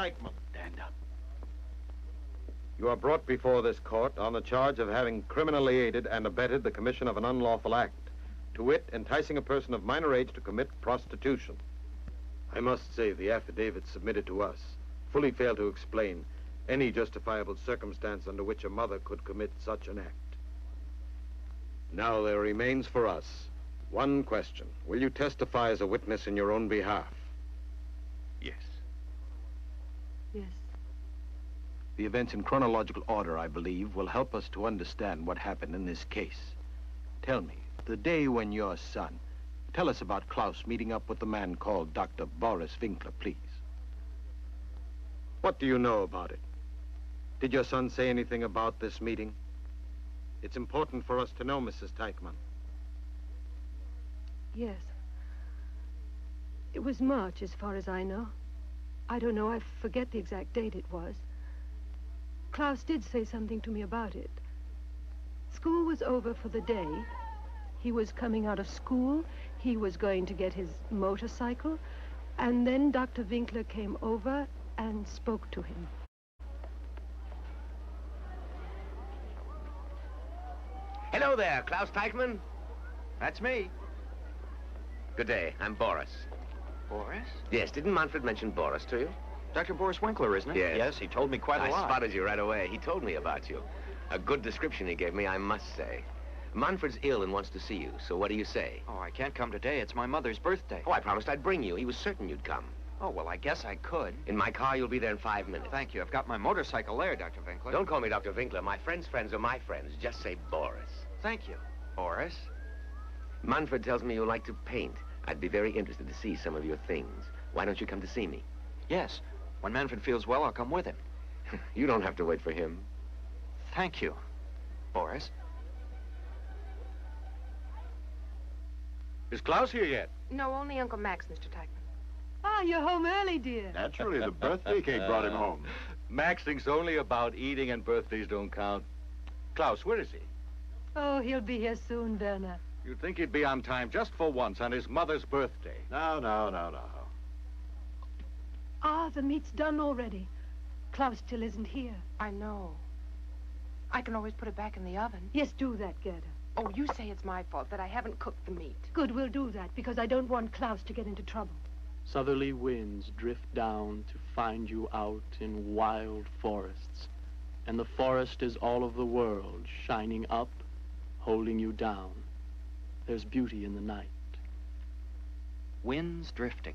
Teichmann. Stand up. You are brought before this court on the charge of having criminally aided and abetted the commission of an unlawful act, to wit, enticing a person of minor age to commit prostitution. I must say the affidavit submitted to us fully failed to explain any justifiable circumstance under which a mother could commit such an act. Now there remains for us one question. Will you testify as a witness in your own behalf? Yes. Yes. The events in chronological order, I believe, will help us to understand what happened in this case. Tell me, the day when your son... Tell us about Klaus meeting up with the man called Dr. Boris Winkler, please. What do you know about it? Did your son say anything about this meeting? It's important for us to know, Mrs. Teichmann. Yes. It was March, as far as I know. I don't know, I forget the exact date it was. Klaus did say something to me about it. School was over for the day. He was coming out of school. He was going to get his motorcycle. And then Dr. Winkler came over and spoke to him. Hello there, Klaus Teichmann. That's me. Good day, I'm Boris. Boris? Yes, didn't Manfred mention Boris to you? Dr. Boris Winkler, isn't it? Yes. Yes, he told me quite a lot. I spotted you right away. He told me about you. A good description he gave me, I must say. Manfred's ill and wants to see you, so what do you say? Oh, I can't come today. It's my mother's birthday. Oh, I promised I'd bring you. He was certain you'd come. Oh, well, I guess I could. In my car, you'll be there in 5 minutes. Thank you. I've got my motorcycle there, Dr. Winkler. Don't call me Dr. Winkler. My friends' friends are my friends. Just say Boris. Thank you. Boris? Manfred tells me you like to paint. I'd be very interested to see some of your things. Why don't you come to see me? Yes. When Manfred feels well, I'll come with him. You don't have to wait for him. Thank you, Boris. Is Klaus here yet? No, only Uncle Max, Mr. Teichmann. Ah, you're home early, dear. Naturally, the birthday cake brought him home. Max thinks only about eating and birthdays don't count. Klaus, where is he? Oh, he'll be here soon, Werner. You'd think he'd be on time just for once on his mother's birthday. No. Ah, the meat's done already. Klaus still isn't here. I know. I can always put it back in the oven. Yes, do that, Gerda. Oh, you say it's my fault that I haven't cooked the meat. Good, we'll do that, because I don't want Klaus to get into trouble. Southerly winds drift down to find you out in wild forests. And the forest is all of the world, shining up, holding you down. There's beauty in the night. Winds drifting.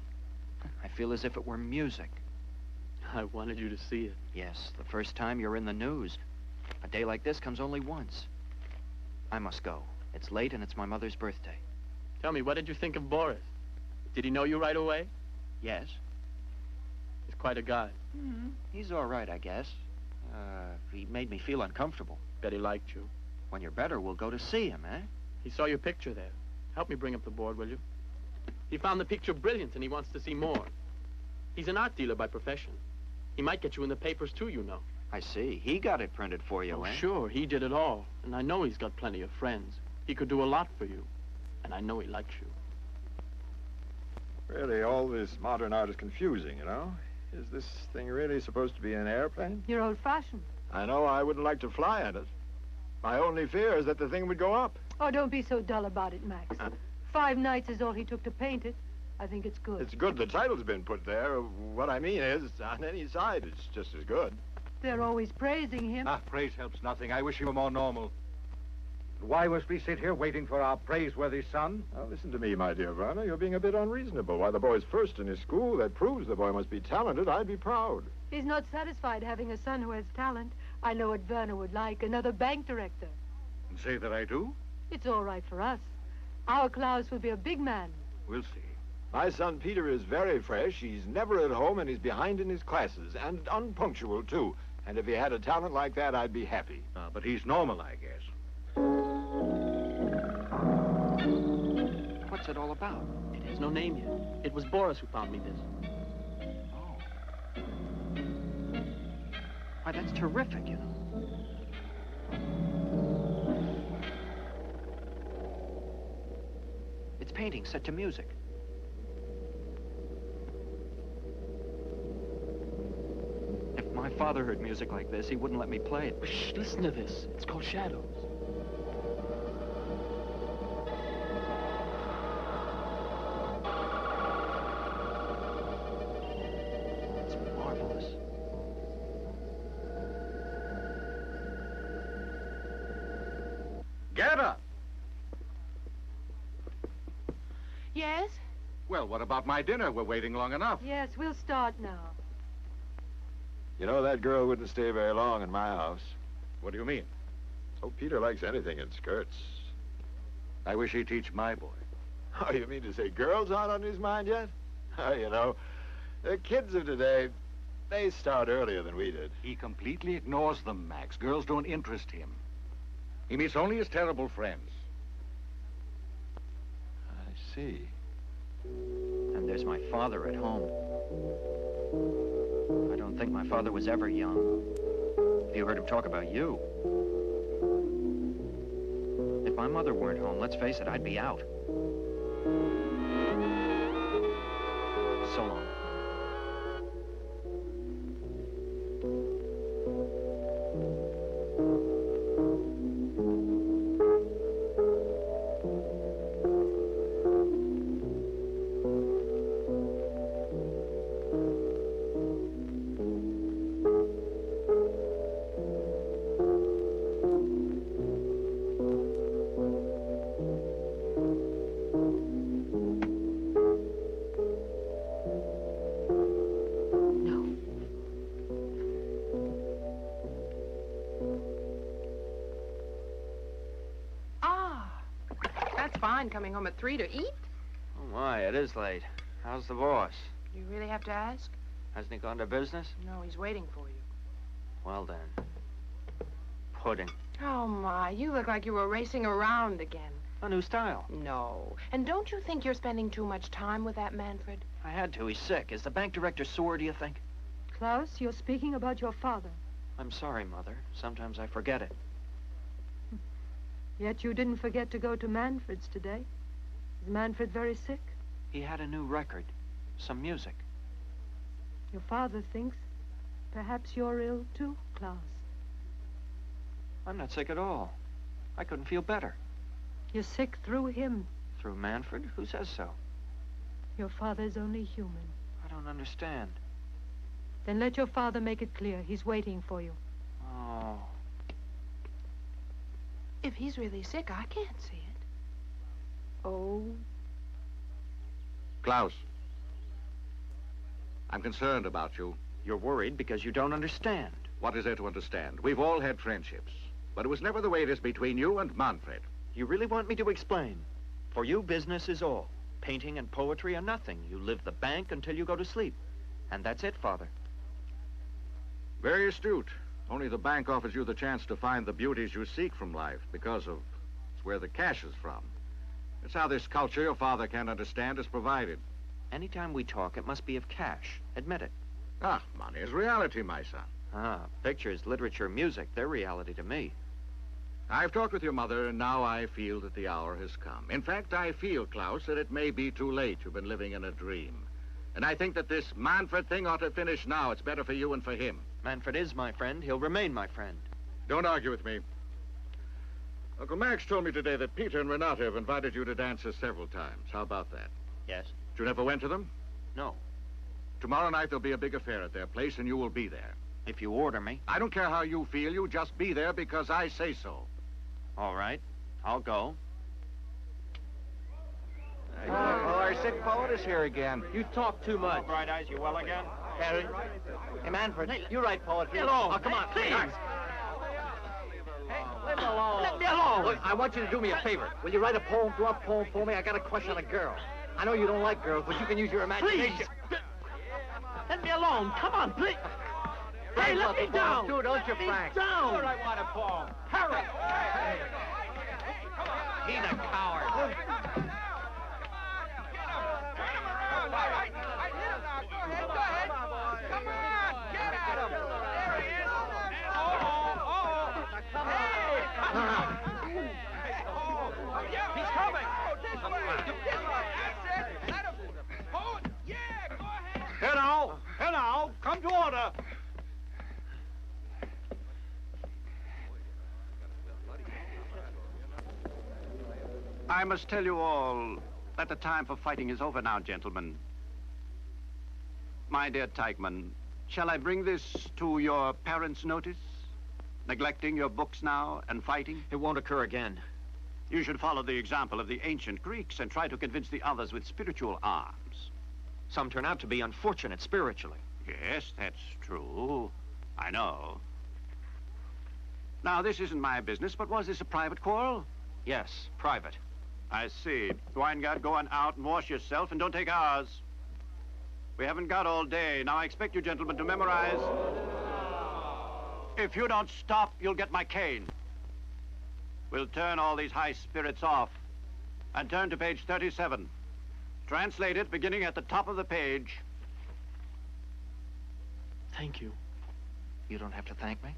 I feel as if it were music. I wanted you to see it. Yes, the first time you're in the news. A day like this comes only once. I must go. It's late and it's my mother's birthday. Tell me, what did you think of Boris? Did he know you right away? Yes. He's quite a guy. He's all right, I guess. He made me feel uncomfortable. Bet he liked you. When you're better, we'll go to see him, eh? He saw your picture there. Help me bring up the board, will you? He found the picture brilliant and he wants to see more. He's an art dealer by profession. He might get you in the papers too, you know. I see. He got it printed for you, eh? Sure, he did it all. And I know he's got plenty of friends. He could do a lot for you. And I know he likes you. Really, all this modern art is confusing, you know? Is this thing really supposed to be an airplane? You're old-fashioned. I know I wouldn't like to fly in it. My only fear is that the thing would go up. Oh, don't be so dull about it, Max. 5 nights is all he took to paint it. I think it's good. It's good the title's been put there. What I mean is, on any side, it's just as good. They're always praising him. Praise helps nothing. I wish he were more normal. Why must we sit here waiting for our praiseworthy son? Now, listen to me, my dear Werner. You're being a bit unreasonable. Why, the boy's first in his school. That proves the boy must be talented. I'd be proud. He's not satisfied having a son who has talent. I know what Werner would like, another bank director. And say that I do? It's all right for us. Our Klaus will be a big man. We'll see. My son Peter is very fresh. He's never at home, and he's behind in his classes, and unpunctual, too. And if he had a talent like that, I'd be happy. But he's normal, I guess. What's it all about? It has no name yet. It was Boris who found me this. Oh. Why, that's terrific, you know. It's painting set to music. my father heard music like this, he wouldn't let me play it. Shh, listen to this. It's called Shadows. It's marvelous. Get up! Yes? Well, what about my dinner? We're waiting long enough. Yes, we'll start now. You know, that girl wouldn't stay very long in my house. What do you mean? Oh, Peter likes anything in skirts. I wish he'd teach my boy. Oh, you mean to say girls aren't on his mind yet? Oh, you know, the kids of today, they start earlier than we did. He completely ignores them, Max. Girls don't interest him. He meets only his terrible friends. I see. And there's my father at home. I don't think my father was ever young. If you heard him talk about you. If my mother weren't home, let's face it, I'd be out. So long. Coming home at 3 to eat? Oh, my, it is late. How's the boss? Do you really have to ask? Hasn't he gone to business? No, he's waiting for you. Well, then. Pudding. Oh, my, you look like you were racing around again. A new style. No. And don't you think you're spending too much time with that Manfred? I had to. He's sick. Is the bank director sore, do you think? Klaus, you're speaking about your father. I'm sorry, Mother. Sometimes I forget it. Yet you didn't forget to go to Manfred's today. Is Manfred very sick? He had a new record. Some music. Your father thinks perhaps you're ill too, Klaus. I'm not sick at all. I couldn't feel better. You're sick through him. Through Manfred? Who says so? Your father's only human. I don't understand. Then let your father make it clear. He's waiting for you. Oh. If he's really sick, I can't see it. Oh. Klaus, I'm concerned about you. You're worried because you don't understand. What is there to understand? We've all had friendships, but it was never the way it is between you and Manfred. You really want me to explain? For you, business is all. Painting and poetry are nothing. You live the bank until you go to sleep. And that's it, Father. Very astute. Only the bank offers you the chance to find the beauties you seek from life because of it's where the cash is from. It's how this culture your father can't understand is provided. Anytime we talk, it must be of cash. Admit it. Ah, money is reality, my son. Ah, pictures, literature, music, they're reality to me. I've talked with your mother, and now I feel that the hour has come. In fact, I feel, Klaus, that it may be too late. You've been living in a dream. And I think that this Manfred thing ought to finish now. It's better for you and for him. Manfred is my friend. He'll remain my friend. Don't argue with me. Uncle Max told me today that Peter and Renata have invited you to dances several times. How about that? Yes? You never went to them? No. Tomorrow night there'll be a big affair at their place, and you will be there. If you order me. I don't care how you feel. You just be there because I say so. All right. I'll go. Oh, our sick poet is here again. You talk too much. Oh, Bright Eyes, you well again? Harry. Hey, Manfred. Hey, you're right, poet. Hello. Oh, come on, Please. please. Hey, leave me alone. Let me alone. Look, I want you to do me a favor. Will you write a poem, draw a poem for me? I got a crush on a girl. I know you don't like girls, but you can use your imagination. Please. Let me alone. Come on, please. Hey, let me down. Do, don't you, Let me Frank? down. Sure, I want a poem. Hurry. He's a coward. He's coming! Hello, come to order. I must tell you all that the time for fighting is over now, gentlemen. My dear Teichmann, shall I bring this to your parents' notice? Neglecting your books now and fighting? It won't occur again. You should follow the example of the ancient Greeks and try to convince the others with spiritual arms. Some turn out to be unfortunate spiritually. Yes, that's true. I know. Now, this isn't my business, but was this a private quarrel? Yes, private. I see. Weingart, go on out and wash yourself, and don't take ours. We haven't got all day. Now, I expect you gentlemen to memorize. If you don't stop, you'll get my cane. We'll turn all these high spirits off and turn to page 37. Translate it beginning at the top of the page. Thank you. You don't have to thank me.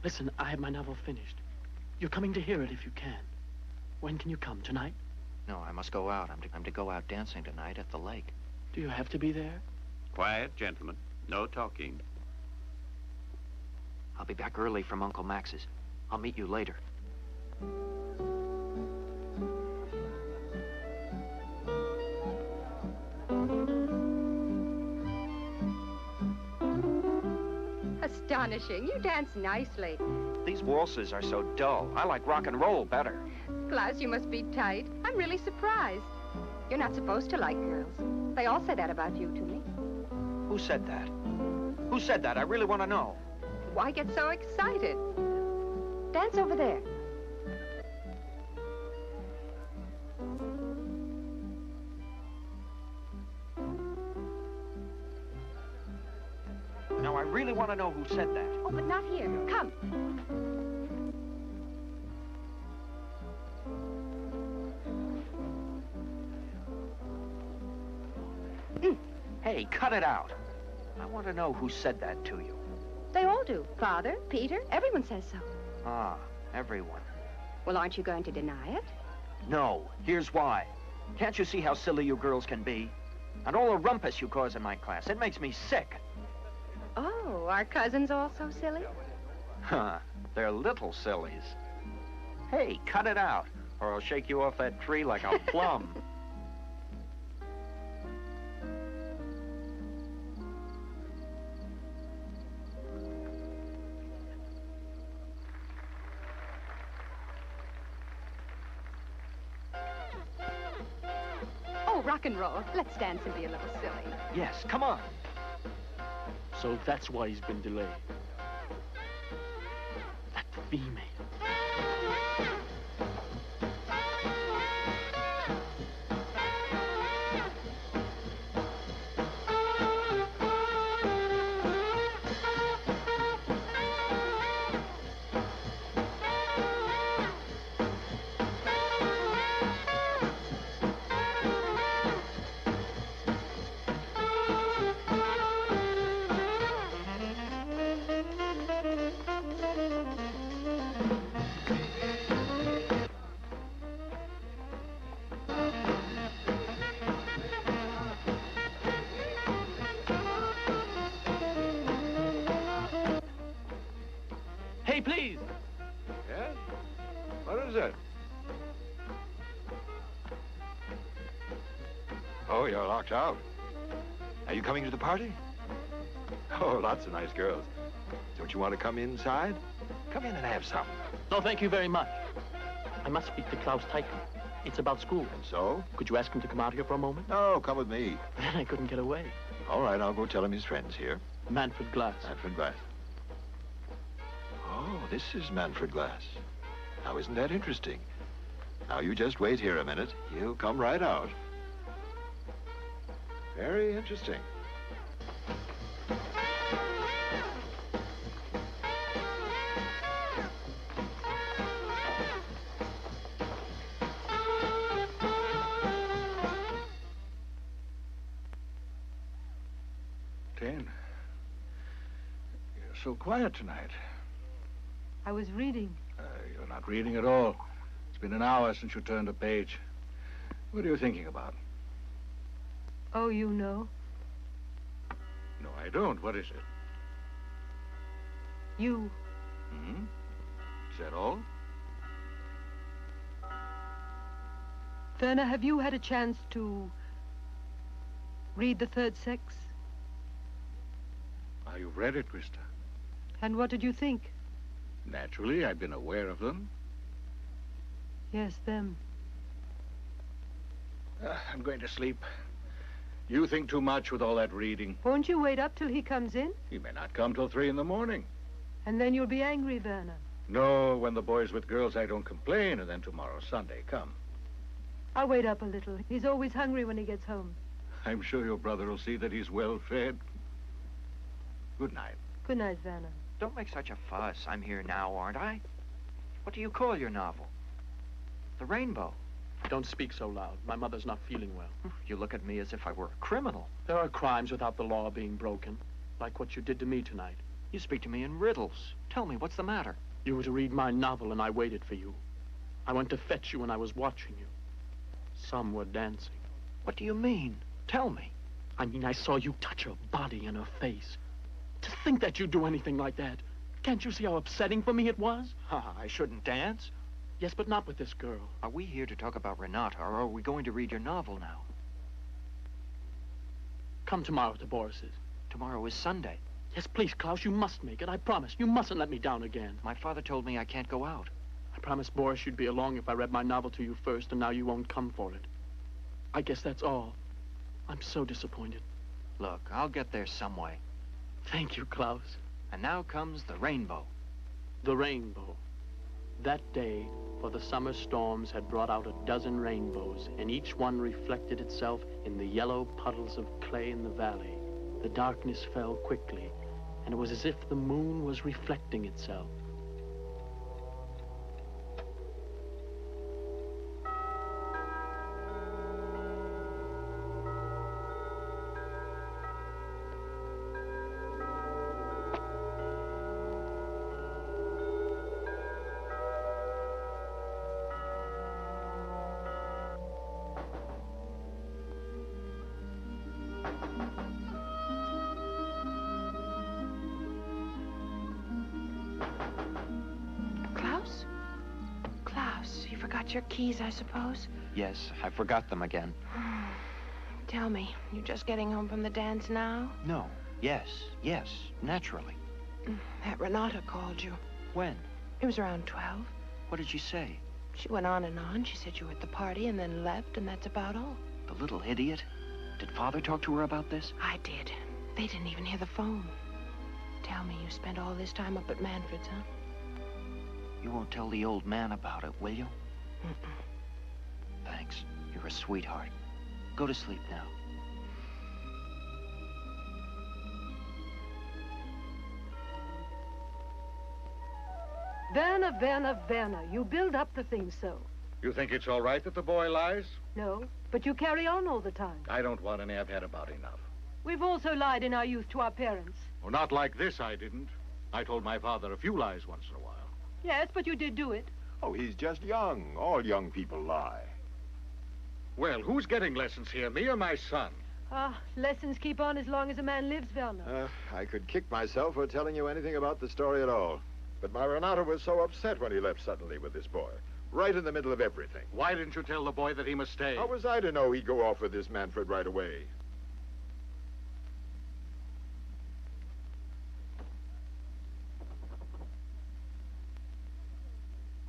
Listen, I have my novel finished. You're coming to hear it if you can. When can you come? Tonight? No, I must go out. I'm to go out dancing tonight at the lake. Do you have to be there? Quiet, gentlemen. No talking. I'll be back early from Uncle Max's. I'll meet you later. Astonishing. You dance nicely. These waltzes are so dull. I like rock and roll better. Klaus, you must be tight. I'm really surprised. You're not supposed to like girls. They all say that about you to me. Who said that? Who said that? I really want to know. Why get so excited? Dance over there. No, I really want to know who said that. Oh, but not here. Come. Hey, cut it out. I want to know who said that to you. They all do. Father, Peter, everyone says so. Ah, everyone. Well, aren't you going to deny it? No, here's why. Can't you see how silly you girls can be? And all the rumpus you cause in my class, it makes me sick. Oh, are cousins all so silly? Huh, they're little sillies. Hey, cut it out, or I'll shake you off that tree like a plum. Oh, rock and roll. Let's dance and be a little silly. Yes, come on. So that's why he's been delayed. That female. Hey, please. Yes? What is it? Oh, you're locked out. Are you coming to the party? Oh, lots of nice girls. Don't you want to come inside? Come in and have some. No, thank you very much. I must speak to Klaus Teichmann. It's about school. And so? Could you ask him to come out here for a moment? No, come with me. Then I couldn't get away. All right, I'll go tell him his friend's here. Manfred Glass. Manfred Glass. Oh, this is Manfred Glass. Now, isn't that interesting? Now, you just wait here a minute. He'll come right out. Very interesting. Jane, you're so quiet tonight. I was reading. You're not reading at all. It's been an hour since you turned a page. What are you thinking about? Oh, you know. No, I don't. What is it? You. Hmm? Is that all? Werner, have you had a chance to read The Third Sex? You've read it, Krista. And what did you think? Naturally, I've been aware of them. Yes, them. I'm going to sleep. You think too much with all that reading. Won't you wait up till he comes in? He may not come till 3 in the morning. And then you'll be angry, Werner. No, when the boy's with girls, I don't complain, and then tomorrow's Sunday. Come. I'll wait up a little. He's always hungry when he gets home. I'm sure your brother will see that he's well fed. Good night. Good night, Werner. Don't make such a fuss. I'm here now, aren't I? What do you call your novel? The Rainbow. Don't speak so loud. My mother's not feeling well. You look at me as if I were a criminal. There are crimes without the law being broken, like what you did to me tonight. You speak to me in riddles. Tell me, what's the matter? You were to read my novel, and I waited for you. I went to fetch you, and I was watching you. Some were dancing. What do you mean? Tell me. I mean, I saw you touch her body and her face. To think that you'd do anything like that. Can't you see how upsetting for me it was? I shouldn't dance? Yes, but not with this girl. Are we here to talk about Renata, or are we going to read your novel now? Come tomorrow to Boris's. Tomorrow is Sunday. Yes, please, Klaus, you must make it. I promise. You mustn't let me down again. My father told me I can't go out. I promised Boris you'd be along if I read my novel to you first, and now you won't come for it. I guess that's all. I'm so disappointed. Look, I'll get there some way. Thank you, Klaus. And now comes the rainbow. The rainbow. That day, for the summer storms had brought out a dozen rainbows, and each one reflected itself in the yellow puddles of clay in the valley. The darkness fell quickly, and it was as if the moon was reflecting itself. Your keys, I suppose? Yes, I forgot them again. Tell me, you just getting home from the dance now? No. Yes, naturally. That Renata called you. When? It was around 12. What did she say? She went on and on. She said you were at the party and then left, and that's about all. The little idiot? Did Father talk to her about this? I did. They didn't even hear the phone. Tell me, you spent all this time up at Manfred's, huh? You won't tell the old man about it, will you? Mm-mm. Thanks. You're a sweetheart. Go to sleep now. Werner, you build up the thing so. You think it's all right that the boy lies? No, but you carry on all the time. I don't want any. I've had about enough. We've also lied in our youth to our parents. Well, not like this, I didn't. I told my father a few lies once in a while. Yes, but you did do it. Oh, he's just young. All young people lie. Well, who's getting lessons here, me or my son? Lessons keep on as long as a man lives, Werner. I could kick myself for telling you anything about the story at all. But my Renata was so upset when he left suddenly with this boy. Right in the middle of everything. Why didn't you tell the boy that he must stay? How was I to know he'd go off with this Manfred right away?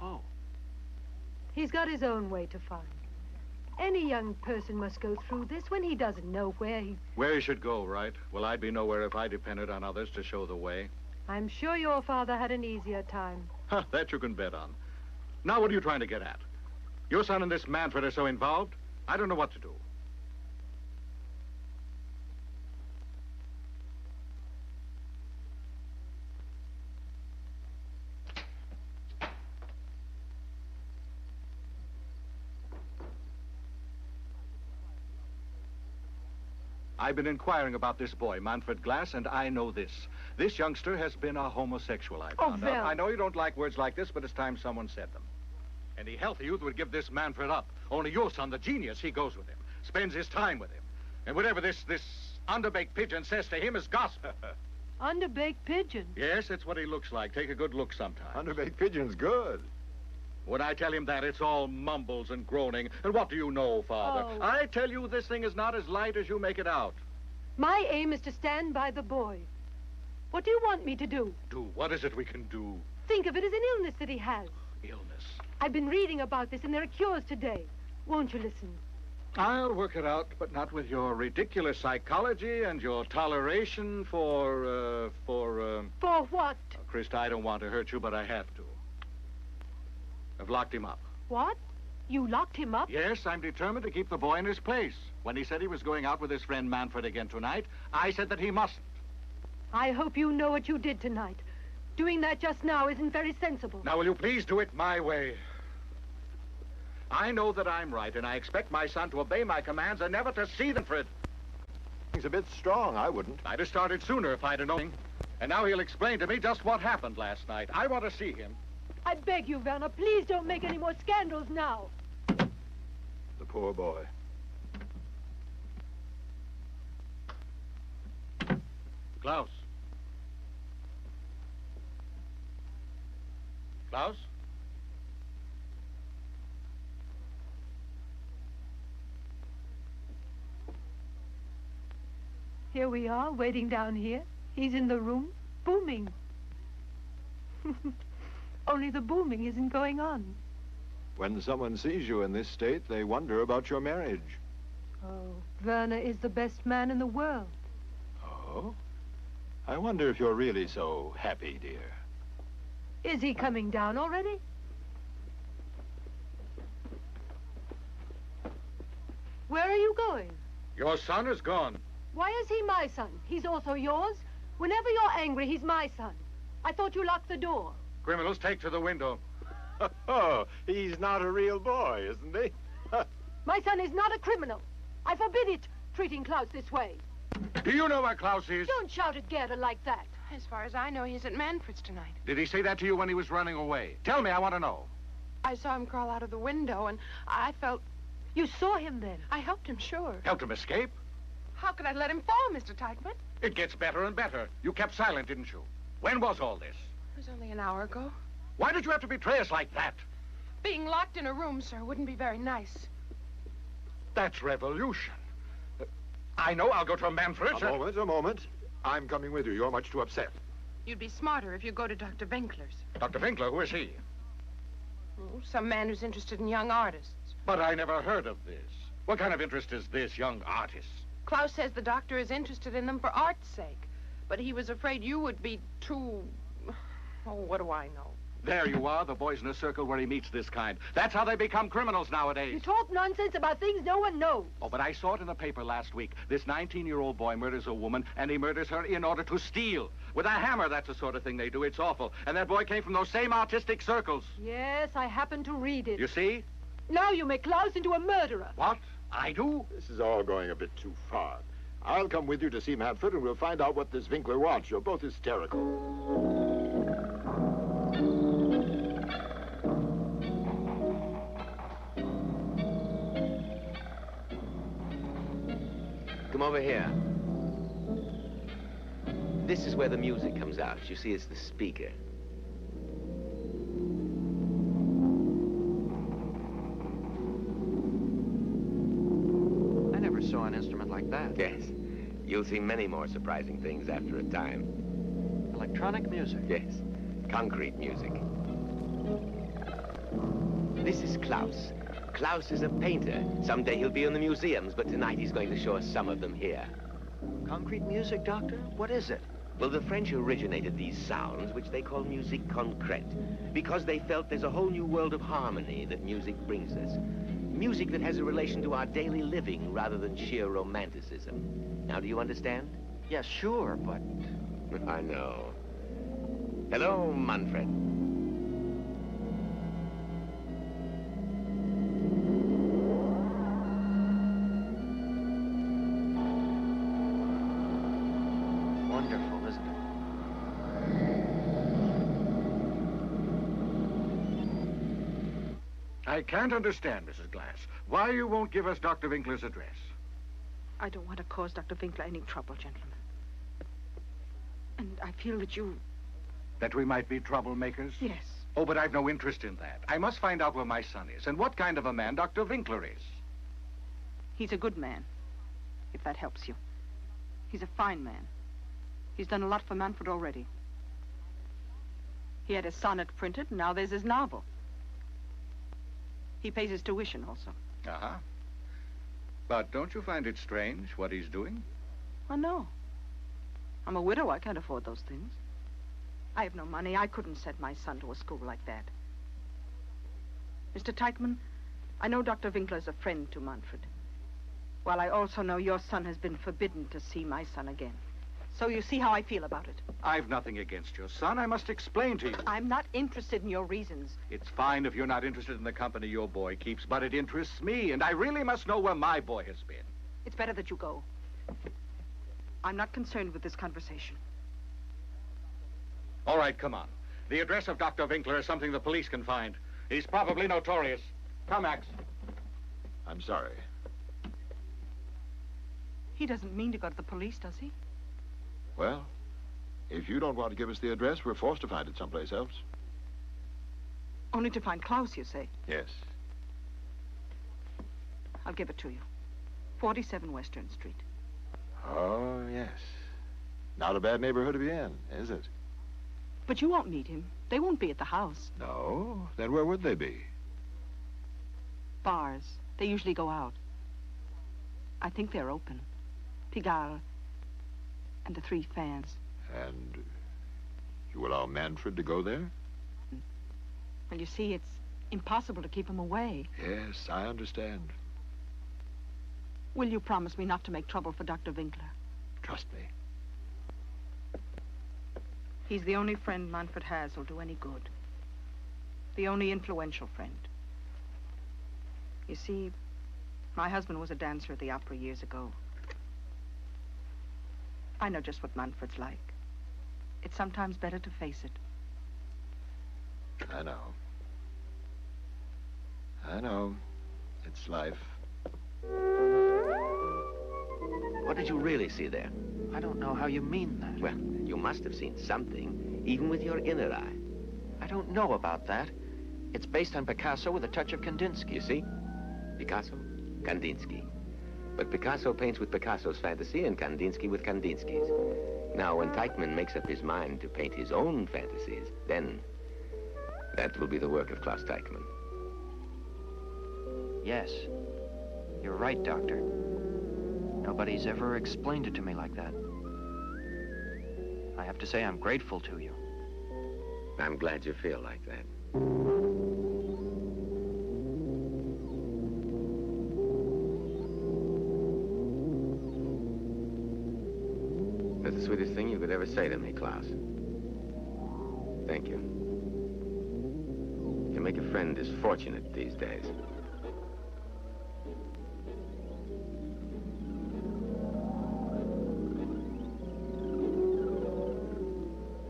Oh. He's got his own way to find. Any young person must go through this when he doesn't know where he... Where he should go, right? Well, I'd be nowhere if I depended on others to show the way. I'm sure your father had an easier time. That you can bet on. Now, what are you trying to get at? Your son and this Manfred are so involved, I don't know what to do. I've been inquiring about this boy, Manfred Glass, and I know this. This youngster has been a homosexual, I found out. I know you don't like words like this, but it's time someone said them. Any healthy youth would give this Manfred up. Only your son, the genius, he goes with him, spends his time with him. And whatever this underbaked pigeon says to him is gospel. Underbaked pigeon? Yes, it's what he looks like. Take a good look sometime. Underbaked pigeon's good. When I tell him that, it's all mumbles and groaning. And what do you know, Father? Oh. I tell you this thing is not as light as you make it out. My aim is to stand by the boy. What do you want me to do? Do? What is it we can do? Think of it as an illness that he has. Illness. I've been reading about this, and there are cures today. Won't you listen? I'll work it out, but not with your ridiculous psychology and your toleration for For what? Krista, I don't want to hurt you, but I have to. I've locked him up. What? You locked him up? Yes, I'm determined to keep the boy in his place. When he said he was going out with his friend Manfred again tonight, I said that he mustn't. I hope you know what you did tonight. Doing that just now isn't very sensible. Now, will you please do it my way? I know that I'm right, and I expect my son to obey my commands and never to see them, Fred. He's a bit strong. I wouldn't. I'd have started sooner if I'd have known. And now he'll explain to me just what happened last night. I want to see him. I beg you, Werner, please don't make any more scandals now. The poor boy. Klaus. Klaus? Here we are, waiting down here. He's in the room, booming. Only the booming isn't going on. When someone sees you in this state, they wonder about your marriage. Oh, Werner is the best man in the world. Oh? I wonder if you're really so happy, dear. Is he coming down already? Where are you going? Your son is gone. Why is he my son? He's also yours? Whenever you're angry, he's my son. I thought you locked the door. Criminals, take to the window. Oh, he's not a real boy, isn't he? My son is not a criminal. I forbid it, treating Klaus this way. Do you know where Klaus is? Don't shout at Gerda like that. As far as I know, he's at Manfred's tonight. Did he say that to you when he was running away? Tell me, I want to know. I saw him crawl out of the window, and I felt... You saw him then? I helped him, sure. Helped him escape? How could I let him fall, Mr. Teichman? It gets better and better. You kept silent, didn't you? When was all this? It was only an hour ago. Why did you have to betray us like that? Being locked in a room, sir, wouldn't be very nice. That's revolution. I know. I'll go to Manfred's. A moment. I'm coming with you. You're much too upset. You'd be smarter if you go to Dr. Winkler's. Dr. Winkler, who is he? Oh, some man who's interested in young artists. But I never heard of this. What kind of interest is this, young artists? Klaus says the doctor is interested in them for art's sake. But he was afraid you would be too... Oh, what do I know? There you are, the boy's in a circle where he meets this kind. That's how they become criminals nowadays. You talk nonsense about things no one knows. Oh, but I saw it in the paper last week. This 19-year-old boy murders a woman, and he murders her in order to steal. With a hammer, that's the sort of thing they do. It's awful. And that boy came from those same artistic circles. Yes, I happened to read it. You see? Now you make Klaus into a murderer. What? I do? This is all going a bit too far. I'll come with you to see Manfred, and we'll find out what this Winkler wants. You're both hysterical. Come over here. This is where the music comes out. You see, it's the speaker. I never saw an instrument like that. Yes. You'll see many more surprising things after a time. Electronic music? Yes. Concrete music. This is Klaus. Klaus is a painter. Someday he'll be in the museums, but tonight he's going to show us some of them here. Concrete music, Doctor? What is it? Well, the French originated these sounds, which they call musique concrète, because they felt there's a whole new world of harmony that music brings us. Music that has a relation to our daily living rather than sheer romanticism. Now, do you understand? Yes, sure, but... I know. Hello, Manfred. Wonderful, isn't it? I can't understand, Mrs. Glass, why you won't give us Dr. Winkler's address. I don't want to cause Dr. Winkler any trouble, gentlemen. And I feel that you... That we might be troublemakers? Yes. Oh, but I've no interest in that. I must find out where my son is and what kind of a man Dr. Winkler is. He's a good man, if that helps you. He's a fine man. He's done a lot for Manfred already. He had his sonnet printed, and now there's his novel. He pays his tuition also. Uh-huh. But don't you find it strange what he's doing? Oh, no. I'm a widow. I can't afford those things. I have no money. I couldn't send my son to a school like that. Mr. Teichmann, I know Dr. Winkler is a friend to Manfred. While I also know your son has been forbidden to see my son again. So you see how I feel about it. I've nothing against your son. I must explain to you. I'm not interested in your reasons. It's fine if you're not interested in the company your boy keeps, but it interests me, and I really must know where my boy has been. It's better that you go. I'm not concerned with this conversation. All right, come on. The address of Dr. Winkler is something the police can find. He's probably notorious. Come, Max. I'm sorry. He doesn't mean to go to the police, does he? Well, if you don't want to give us the address, we're forced to find it someplace else. Only to find Klaus, you say? Yes. I'll give it to you. 47 Western Street. Oh, yes. Not a bad neighborhood to be in, is it? But you won't meet him. They won't be at the house. No? Then where would they be? Bars. They usually go out. I think they're open. Pigalle and the Three Fans. And you allow Manfred to go there? Well, you see, it's impossible to keep him away. Yes, I understand. Will you promise me not to make trouble for Dr. Winkler? Trust me. He's the only friend Manfred has who'll do any good. The only influential friend. You see, my husband was a dancer at the opera years ago. I know just what Manfred's like. It's sometimes better to face it. I know. I know. It's life. What did you really see there? I don't know how you mean that. Well, you must have seen something, even with your inner eye. I don't know about that. It's based on Picasso with a touch of Kandinsky. You see? Picasso, Kandinsky. But Picasso paints with Picasso's fantasy and Kandinsky with Kandinsky's. Now, when Teichmann makes up his mind to paint his own fantasies, then that will be the work of Klaus Teichmann. Yes. You're right, Doctor. Nobody's ever explained it to me like that. I have to say I'm grateful to you. I'm glad you feel like that. That's the sweetest thing you could ever say to me, Klaus. Thank you. To make a friend is fortunate these days.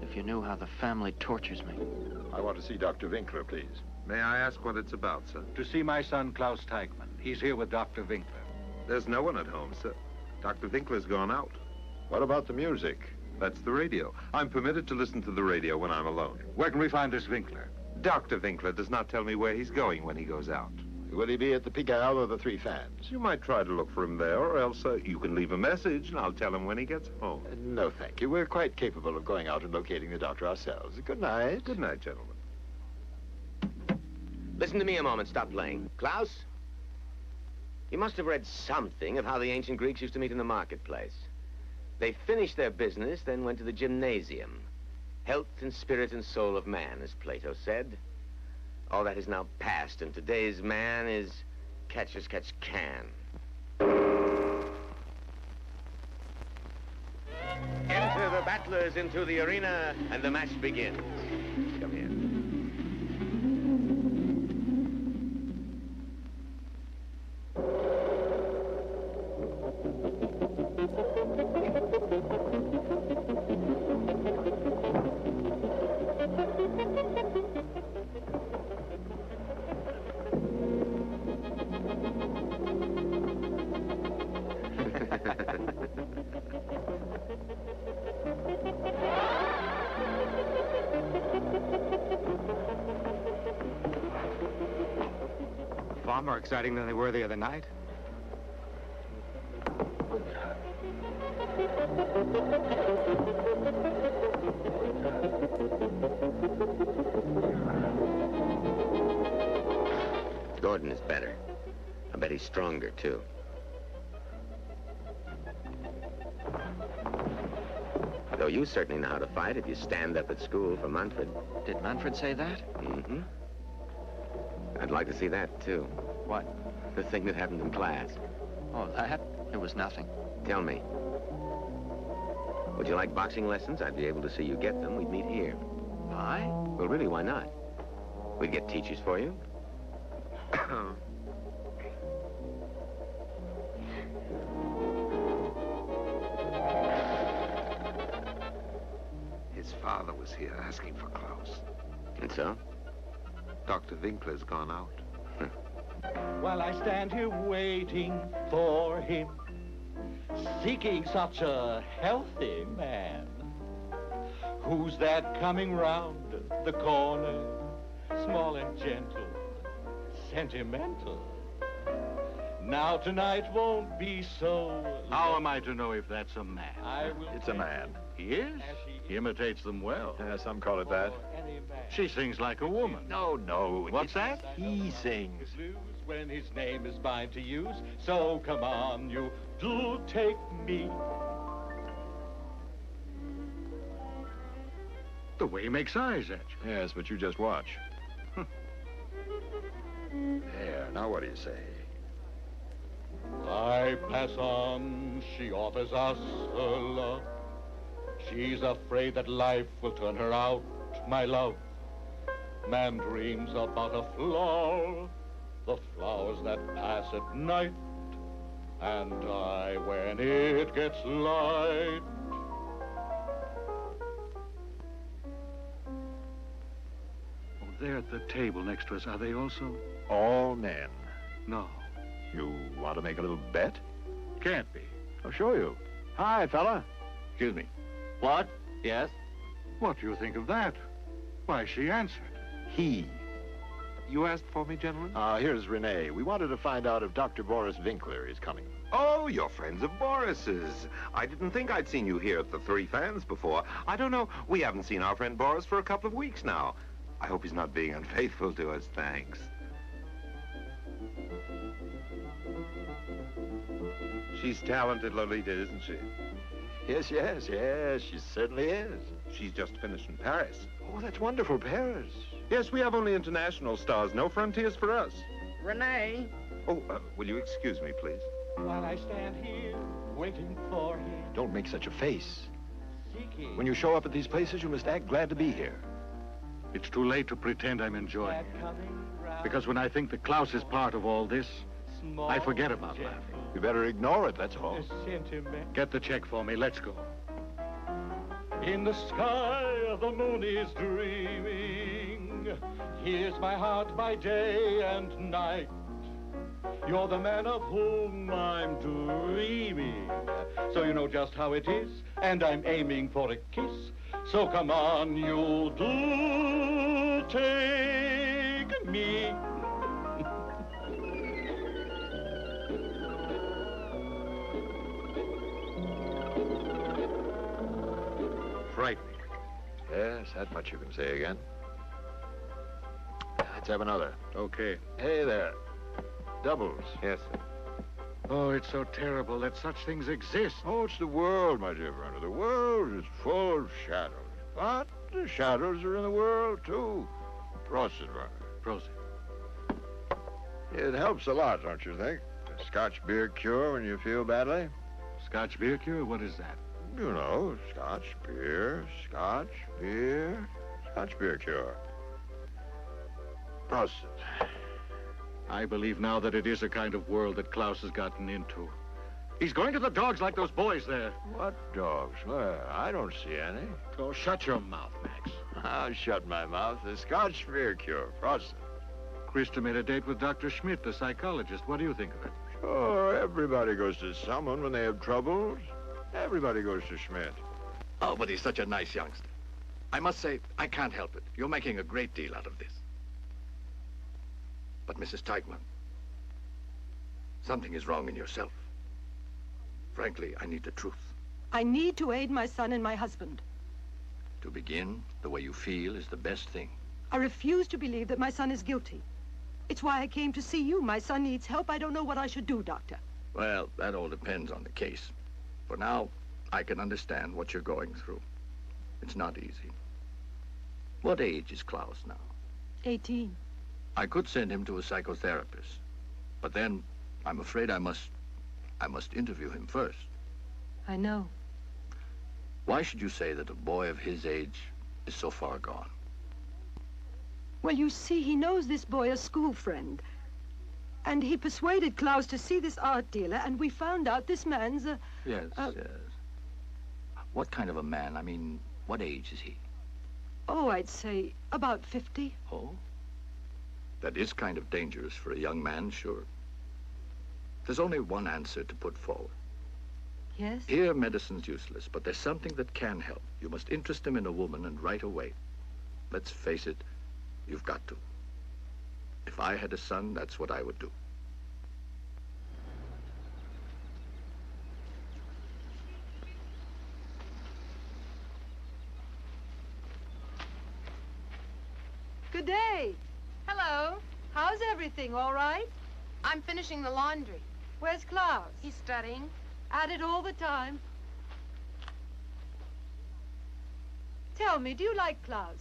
If you knew how the family tortures me. I want to see Dr. Winkler, please. May I ask what it's about, sir? To see my son, Klaus Teichmann. He's here with Dr. Winkler. There's no one at home, sir. Dr. Winkler's gone out. What about the music? That's the radio. I'm permitted to listen to the radio when I'm alone. Where can we find this Winkler? Dr. Winkler does not tell me where he's going when he goes out. Will he be at the Pigalle or the Three Fans? You might try to look for him there, or else you can leave a message, and I'll tell him when he gets home. No, thank you. We're quite capable of going out and locating the doctor ourselves. Good night. Good night, gentlemen. Listen to me a moment. Stop playing. Klaus, you must have read something of how the ancient Greeks used to meet in the marketplace. They finished their business, then went to the gymnasium. Health and spirit and soul of man, as Plato said. All that is now past, and today's man is catch as catch can. Enter the battlers into the arena, and the match begins. Come here. far more exciting than they were the other night. Gordon is better. I bet he's stronger, too. Though you certainly know how to fight if you stand up at school for Manfred. Did Manfred say that? Mm-hmm. I'd like to see that, too. What? The thing that happened in class. Oh, that? It was nothing. Tell me. Would you like boxing lessons? I'd be able to see you get them. We'd meet here. I? Well, really, why not? We'd get teachers for you. His father was here asking for Klaus. And so? Dr. Winkler's gone out. While I stand here waiting for him, seeking such a healthy man. Who's that coming round the corner? Small and gentle, sentimental. Now tonight won't be so... How am I to know if that's a man? It's a man. He is? He imitates them well. Yeah, some call it that. She sings like a woman. No. What's that? He sings. When his name is mine to use, so come on, you do take me. The way he makes eyes at you. Yes, but you just watch. There, now what do you say? I pass on, she offers us her love. She's afraid that life will turn her out, my love. Man dreams about a flower, the flowers that pass at night, and I, when it gets light. Oh, they're at the table next to us. Are they also? All men. No. You want to make a little bet? Can't be. I'll show you. Hi, fella. Excuse me. What? Yes? What do you think of that? Why, she answered. He. You asked for me, gentlemen? Here's Renee. We wanted to find out if Dr. Boris Winkler is coming. Oh, you're friends of Boris's. I didn't think I'd seen you here at the Three Fans before. I don't know. We haven't seen our friend Boris for a couple of weeks now. I hope he's not being unfaithful to us. Thanks. She's talented, Lolita, isn't she? Yes, she certainly is. She's just finished in Paris. Oh, that's wonderful, Paris. Yes, we have only international stars, no frontiers for us. Renee? Oh, will you excuse me, please? While I stand here waiting for him. Don't make such a face. When you show up at these places, you must act glad to be here. It's too late to pretend I'm enjoying it. Because when I think that Klaus is part of all this, I forget about laughing. You better ignore it, that's all. Get the check for me. Let's go. In the sky, the moon is dreaming. Here's my heart by day and night. You're the man of whom I'm dreaming. So you know just how it is, and I'm aiming for a kiss. So come on, you do take me. Frightening. Yes, that much you can say again. Let's have another. Okay. Hey there. Doubles. Yes, sir. Oh, it's so terrible that such things exist. Oh, it's the world, my dear friend. The world is full of shadows. But the shadows are in the world, too. Prosit, Runner. Prosit. It helps a lot, don't you think? A Scotch beer cure when you feel badly. Scotch beer cure? What is that? You know, Scotch beer cure. Prosit. I believe now that it is a kind of world that Klaus has gotten into. He's going to the dogs like those boys there. What dogs? Well, I don't see any. Oh, shut your mouth, Max. I'll shut my mouth. The Scotch beer cure. Prosit. Krista made a date with Dr. Schmidt, the psychologist. What do you think of it? Sure, everybody goes to someone when they have troubles. Everybody goes to Schmidt. Oh, but he's such a nice youngster. I must say, I can't help it. You're making a great deal out of this. But, Mrs. Teichmann, Something is wrong in yourself. Frankly, I need the truth. I need to aid my son and my husband. To begin, the way you feel is the best thing. I refuse to believe that my son is guilty. It's why I came to see you. My son needs help. I don't know what I should do, Doctor. Well, that all depends on the case. For now, I can understand what you're going through. It's not easy. What age is Klaus now? 18. I could send him to a psychotherapist. But then, I'm afraid I must interview him first. I know. Why should you say that a boy of his age is so far gone? Well, you see, he knows this boy, a school friend. And he persuaded Klaus to see this art dealer, and we found out this man's a... Yes, yes. What kind of a man? I mean, what age is he? Oh, I'd say about 50. Oh? That is kind of dangerous for a young man, sure. There's only one answer to put forward. Yes? Here, medicine's useless, but there's something that can help. You must interest him in a woman, and right away. Let's face it, you've got to. If I had a son, that's what I would do. Good day. Hello. How's everything, all right? I'm finishing the laundry. Where's Klaus? He's studying. At it all the time. Tell me, do you like Klaus?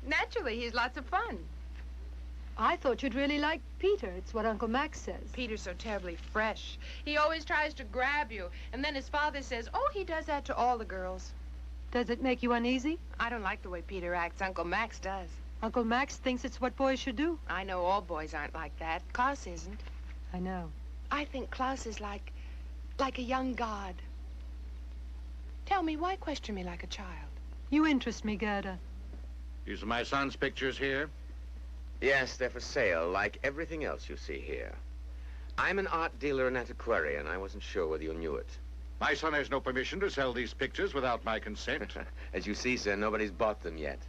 Naturally, he's lots of fun. I thought you'd really like Peter. It's what Uncle Max says. Peter's so terribly fresh. He always tries to grab you, and then his father says, oh, he does that to all the girls. Does it make you uneasy? I don't like the way Peter acts. Uncle Max does. Uncle Max thinks it's what boys should do. I know all boys aren't like that. Klaus isn't. I know. I think Klaus is like a young god. Tell me, why question me like a child? You interest me, Gerda. These are my son's pictures here? Yes, they're for sale, like everything else you see here. I'm an art dealer and antiquarian. I wasn't sure whether you knew it. My son has no permission to sell these pictures without my consent. As you see, sir, nobody's bought them yet.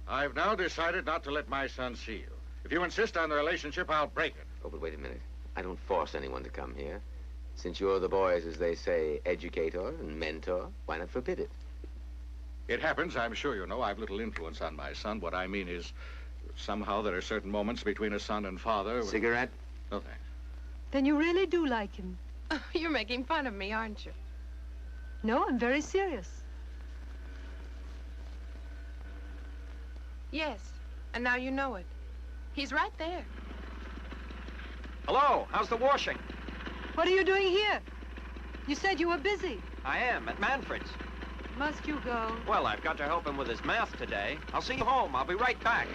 I've now decided not to let my son see you. If you insist on the relationship, I'll break it. Oh, but wait a minute. I don't force anyone to come here. Since you're the boys, as they say, educator and mentor, why not forbid it? It happens, I'm sure you know, I've little influence on my son. What I mean is, somehow there are certain moments between a son and father... Cigarette? No, thanks. Then you really do like him. You're making fun of me, aren't you? No, I'm very serious. Yes, and now you know it. He's right there. Hello, how's the washing? What are you doing here? You said you were busy. I am, at Manfred's. Must you go? Well, I've got to help him with his math today. I'll see you home. I'll be right back.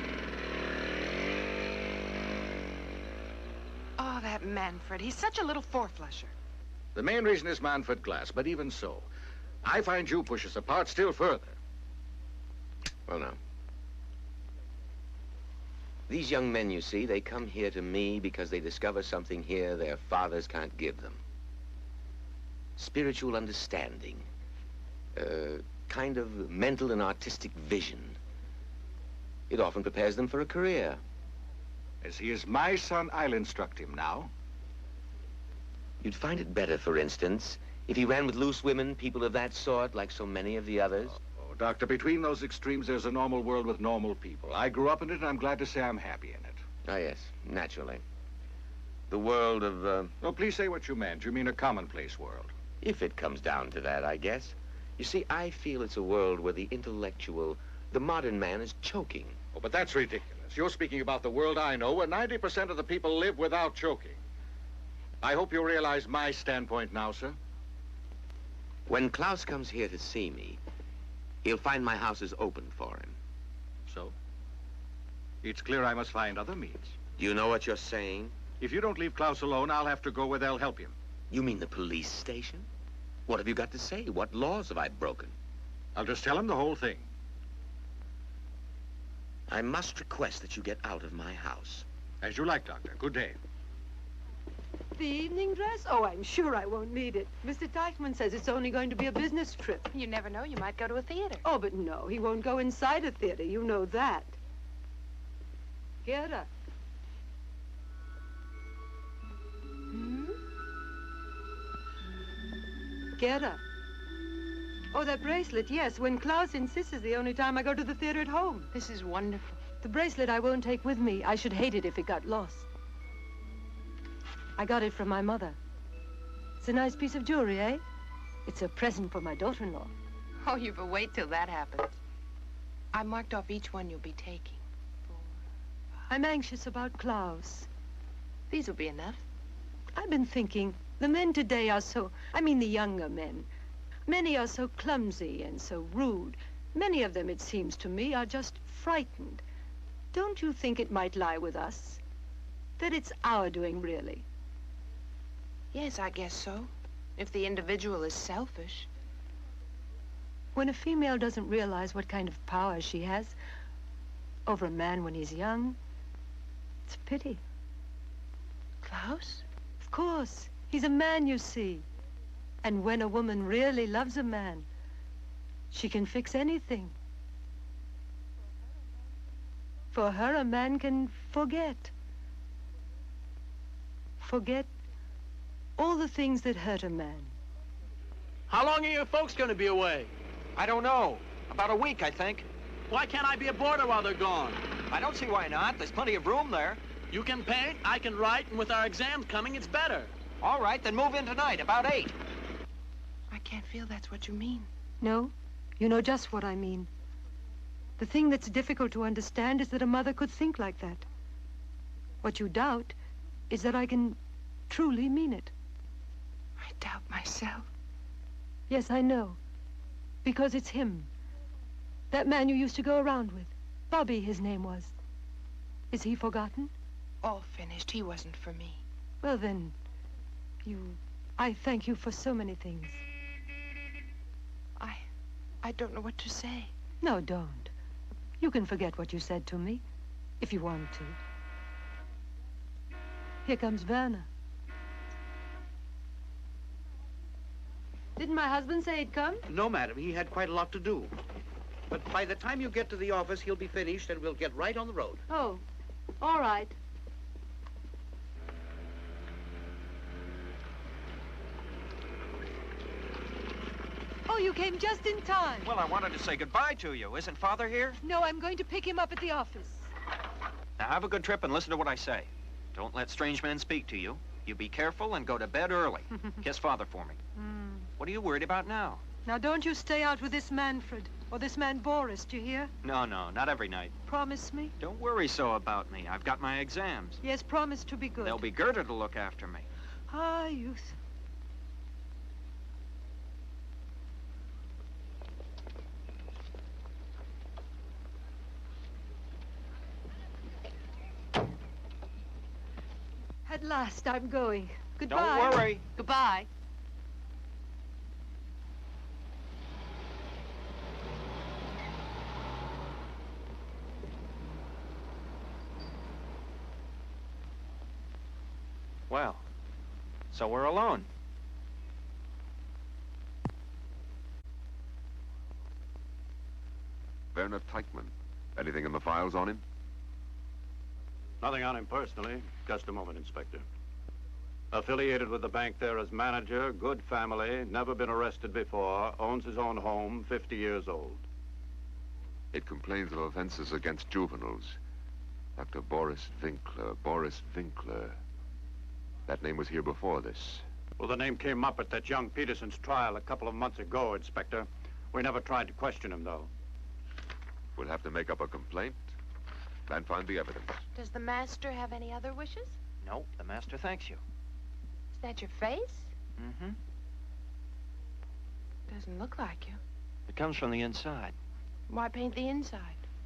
Oh, that Manfred. He's such a little four-flusher. The main reason is Manfred Glass, but even so, I find you push us apart still further. Well, now. These young men, you see, they come here to me because they discover something here their fathers can't give them. Spiritual understanding. Kind of mental and artistic vision. It often prepares them for a career. As he is my son, I'll instruct him now. You'd find it better, for instance, if he ran with loose women, people of that sort, like so many of the others. Oh, Doctor, between those extremes, there's a normal world with normal people. I grew up in it, and I'm glad to say I'm happy in it. Ah, yes, naturally. The world of, Oh, please say what you meant. You mean a commonplace world. If it comes down to that, I guess. You see, I feel it's a world where the intellectual, the modern man is choking. Oh, but that's ridiculous. You're speaking about the world I know, where 90% of the people live without choking. I hope you realize my standpoint now, sir. When Klaus comes here to see me, he'll find my house is open for him. So? It's clear I must find other means. Do you know what you're saying? If you don't leave Klaus alone, I'll have to go where they'll help him. You mean the police station? What have you got to say? What laws have I broken? I'll just tell him the whole thing. I must request that you get out of my house. As you like, Doctor. Good day. The evening dress? Oh, I'm sure I won't need it. Mr. Teichmann says it's only going to be a business trip. You never know. You might go to a theater. Oh, but no, he won't go inside a theater. You know that. Gerda. get her. Oh, that bracelet, yes. When Klaus insists is the only time I go to the theater at home. This is wonderful. The bracelet I won't take with me. I should hate it if it got lost. I got it from my mother. It's a nice piece of jewelry, eh? It's a present for my daughter-in-law. Oh, you've a wait till that happens. I marked off each one you'll be taking. I'm anxious about Klaus. These will be enough. I've been thinking, the men today are so, I mean the younger men. Many are so clumsy and so rude. Many of them, it seems to me, are just frightened. Don't you think it might lie with us? That it's our doing, really? Yes, I guess so. If the individual is selfish. When a female doesn't realize what kind of power she has over a man when he's young, it's a pity. Klaus? Of course. He's a man, you see. And when a woman really loves a man, she can fix anything. For her, a man can forget. Forget all the things that hurt a man. How long are you folks going to be away? I don't know. About a week, I think. Why can't I be a boarder while they're gone? I don't see why not. There's plenty of room there. You can paint, I can write, and with our exams coming, it's better. All right, then move in tonight, about 8. I can't feel that's what you mean. No, you know just what I mean. The thing that's difficult to understand is that a mother could think like that. What you doubt is that I can truly mean it. I doubt myself. Yes, I know. Because it's him. That man you used to go around with. Bobby, his name was. Is he forgotten? All finished. He wasn't for me. Well, then, I thank you for so many things. I don't know what to say. No, don't. You can forget what you said to me, if you want to. Here comes Werner. Didn't my husband say he'd come? No, madam. He had quite a lot to do. But by the time you get to the office, he'll be finished, and we'll get right on the road. Oh, all right. Oh, you came just in time. Well, I wanted to say goodbye to you. Isn't Father here? No, I'm going to pick him up at the office. Now, have a good trip and listen to what I say. Don't let strange men speak to you. You be careful and go to bed early. Kiss Father for me. What are you worried about now? Now, don't you stay out with this Manfred or this man Boris, do you hear? No, not every night. Promise me? Don't worry so about me. I've got my exams. Yes, promise to be good. There'll be Gerda to look after me. Ah, youth. At last, I'm going. Goodbye. Don't worry. Goodbye. Well, so we're alone. Werner Teichmann. Anything in the files on him? Nothing on him personally. Just a moment, Inspector. Affiliated with the bank there as manager, good family, never been arrested before, owns his own home, 50 years old. It complains of offenses against juveniles. Dr. Boris Winkler. That name was here before this. Well, the name came up at that young Peterson's trial a couple of months ago, Inspector. We never tried to question him, though. We'll have to make up a complaint and find the evidence. Does the master have any other wishes? No, the master thanks you. Is that your face? Mm-hmm. Doesn't look like you. It comes from the inside. Why paint the inside?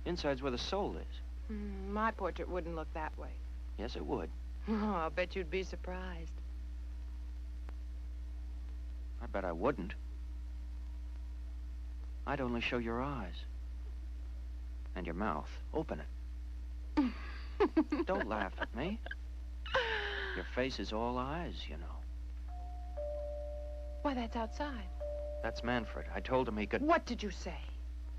Inside's where the soul is. My portrait wouldn't look that way. Yes, it would. Oh, I'll bet you'd be surprised. I bet I wouldn't. I'd only show your eyes. And your mouth. Open it. Don't laugh at me. Your face is all eyes, you know. Why, that's outside. That's Manfred. I told him he could... What did you say?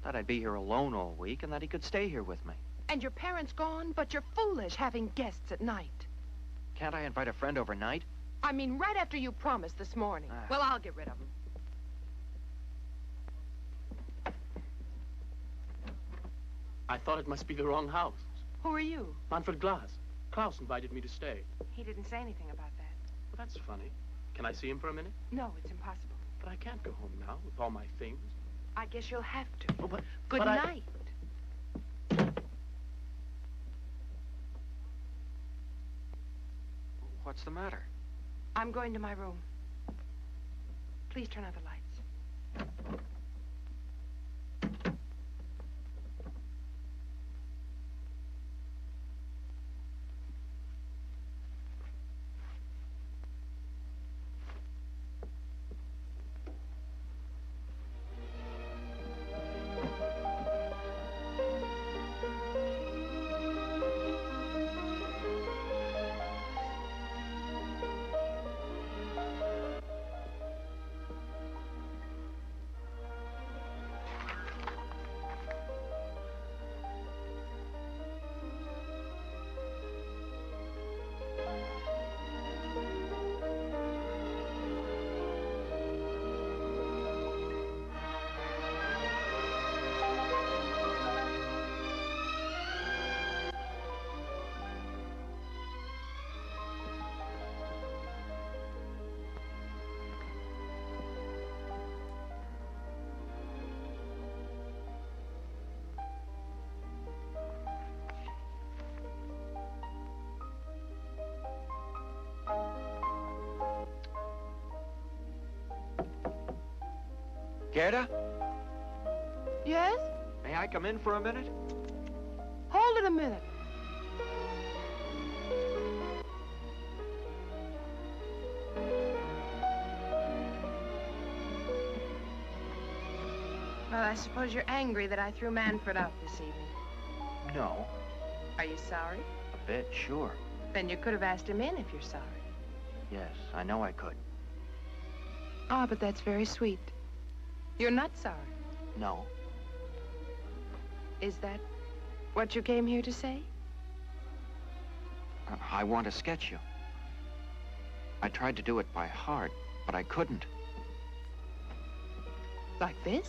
That I'd be here alone all week and that he could stay here with me. And your parents gone, but you're foolish having guests at night. Can't I invite a friend overnight? I mean, right after you promised this morning. Well, I'll get rid of them. I thought it must be the wrong house. Who are you? Manfred Glass. Klaus invited me to stay. He didn't say anything about that. Well, that's funny. Can I see him for a minute? No, it's impossible. But I can't go home now with all my things. I guess you'll have to. Oh, but... Good but night. What's the matter? I'm going to my room. Please turn out the lights. Gerda? Yes? May I come in for a minute? Hold it a minute. Well, I suppose you're angry that I threw Manfred out this evening. No. Are you sorry? A bit, sure. Then you could have asked him in if you're sorry. Yes, I know I could. Ah, but that's very sweet. You're not sorry. No. Is that what you came here to say? I want to sketch you. I tried to do it by heart, but I couldn't. Like this?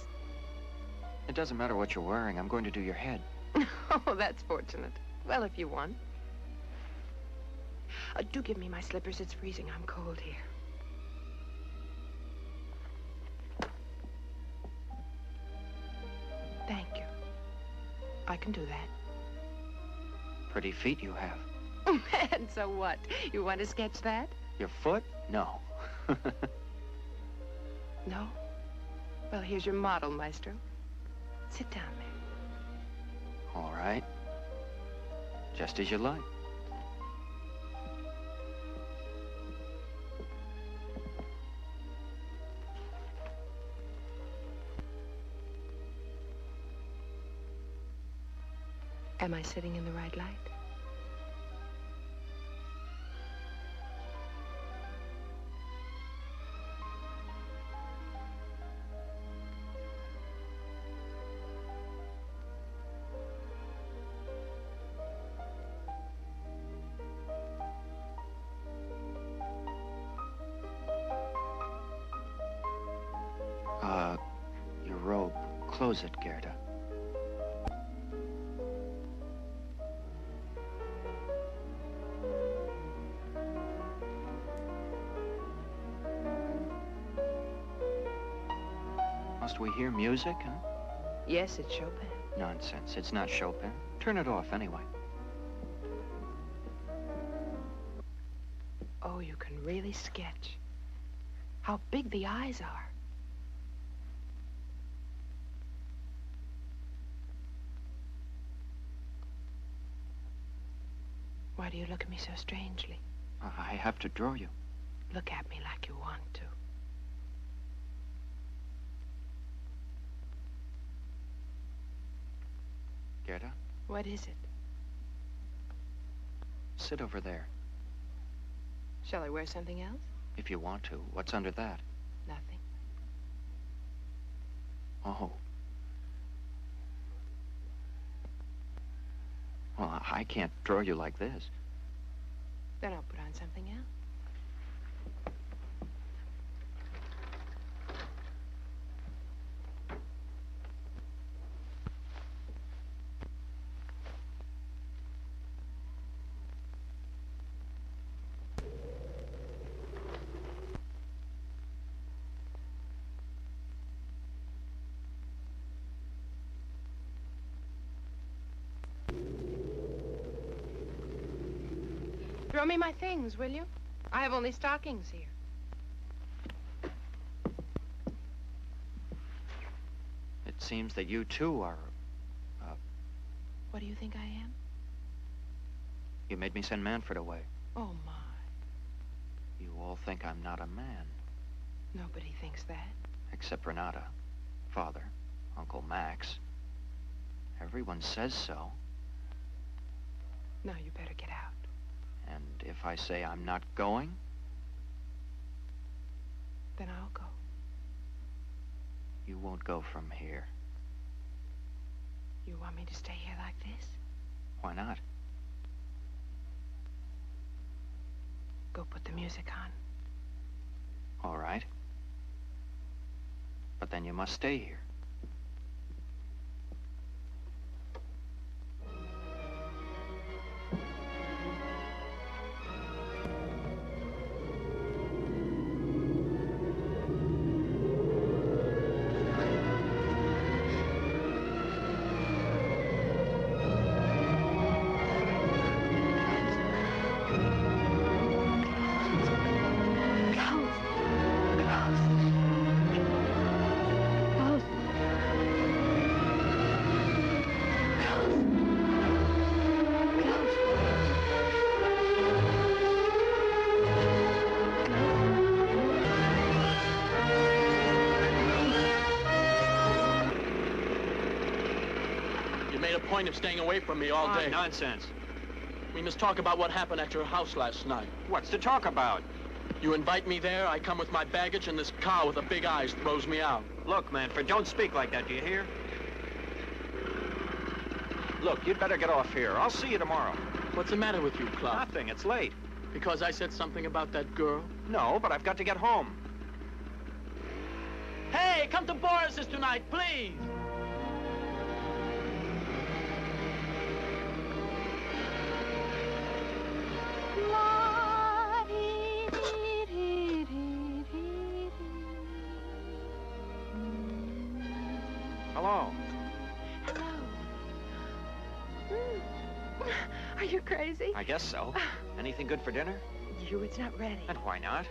It doesn't matter what you're wearing. I'm going to do your head. Oh, that's fortunate. Well, if you want. Do give me my slippers. It's freezing. I'm cold here. Thank you. I can do that. Pretty feet you have. And so what? You want to sketch that? Your foot? No. No? Well, here's your model, Maestro. Sit down there. All right. Just as you like. Am I sitting in the right light? Your robe. Close it, Gerda. Must we hear music, huh? Yes, it's Chopin. Nonsense. It's not Chopin. Turn it off anyway. Oh, you can really sketch. How big the eyes are. Why do you look at me so strangely? I have to draw you. Look at me like you want to. Gerda? What is it? Sit over there. Shall I wear something else? If you want to. What's under that? Nothing. Oh. Well, I can't draw you like this. Then I'll put on something else. Throw me my things, will you? I have only stockings here. It seems that you, too, are... What do you think I am? You made me send Manfred away. Oh, my. You all think I'm not a man. Nobody thinks that. Except Renata, Father, Uncle Max. Everyone says so. Now you better get out. And if I say I'm not going? Then I'll go. You won't go from here. You want me to stay here like this? Why not? Go put the music on. All right. But then you must stay here. Of staying away from me all day. Nonsense. We must talk about what happened at your house last night. What's to talk about? You invite me there, I come with my baggage, and this cow with the big eyes throws me out. Look, Manfred, don't speak like that, do you hear? Look, you'd better get off here. I'll see you tomorrow. What's the matter with you, Klaus? Nothing, it's late. Because I said something about that girl? No, but I've got to get home. Hey, come to Boris's tonight, please! Hello. Hello. Are you crazy? I guess so. Anything good for dinner? You, it's not ready. And why not?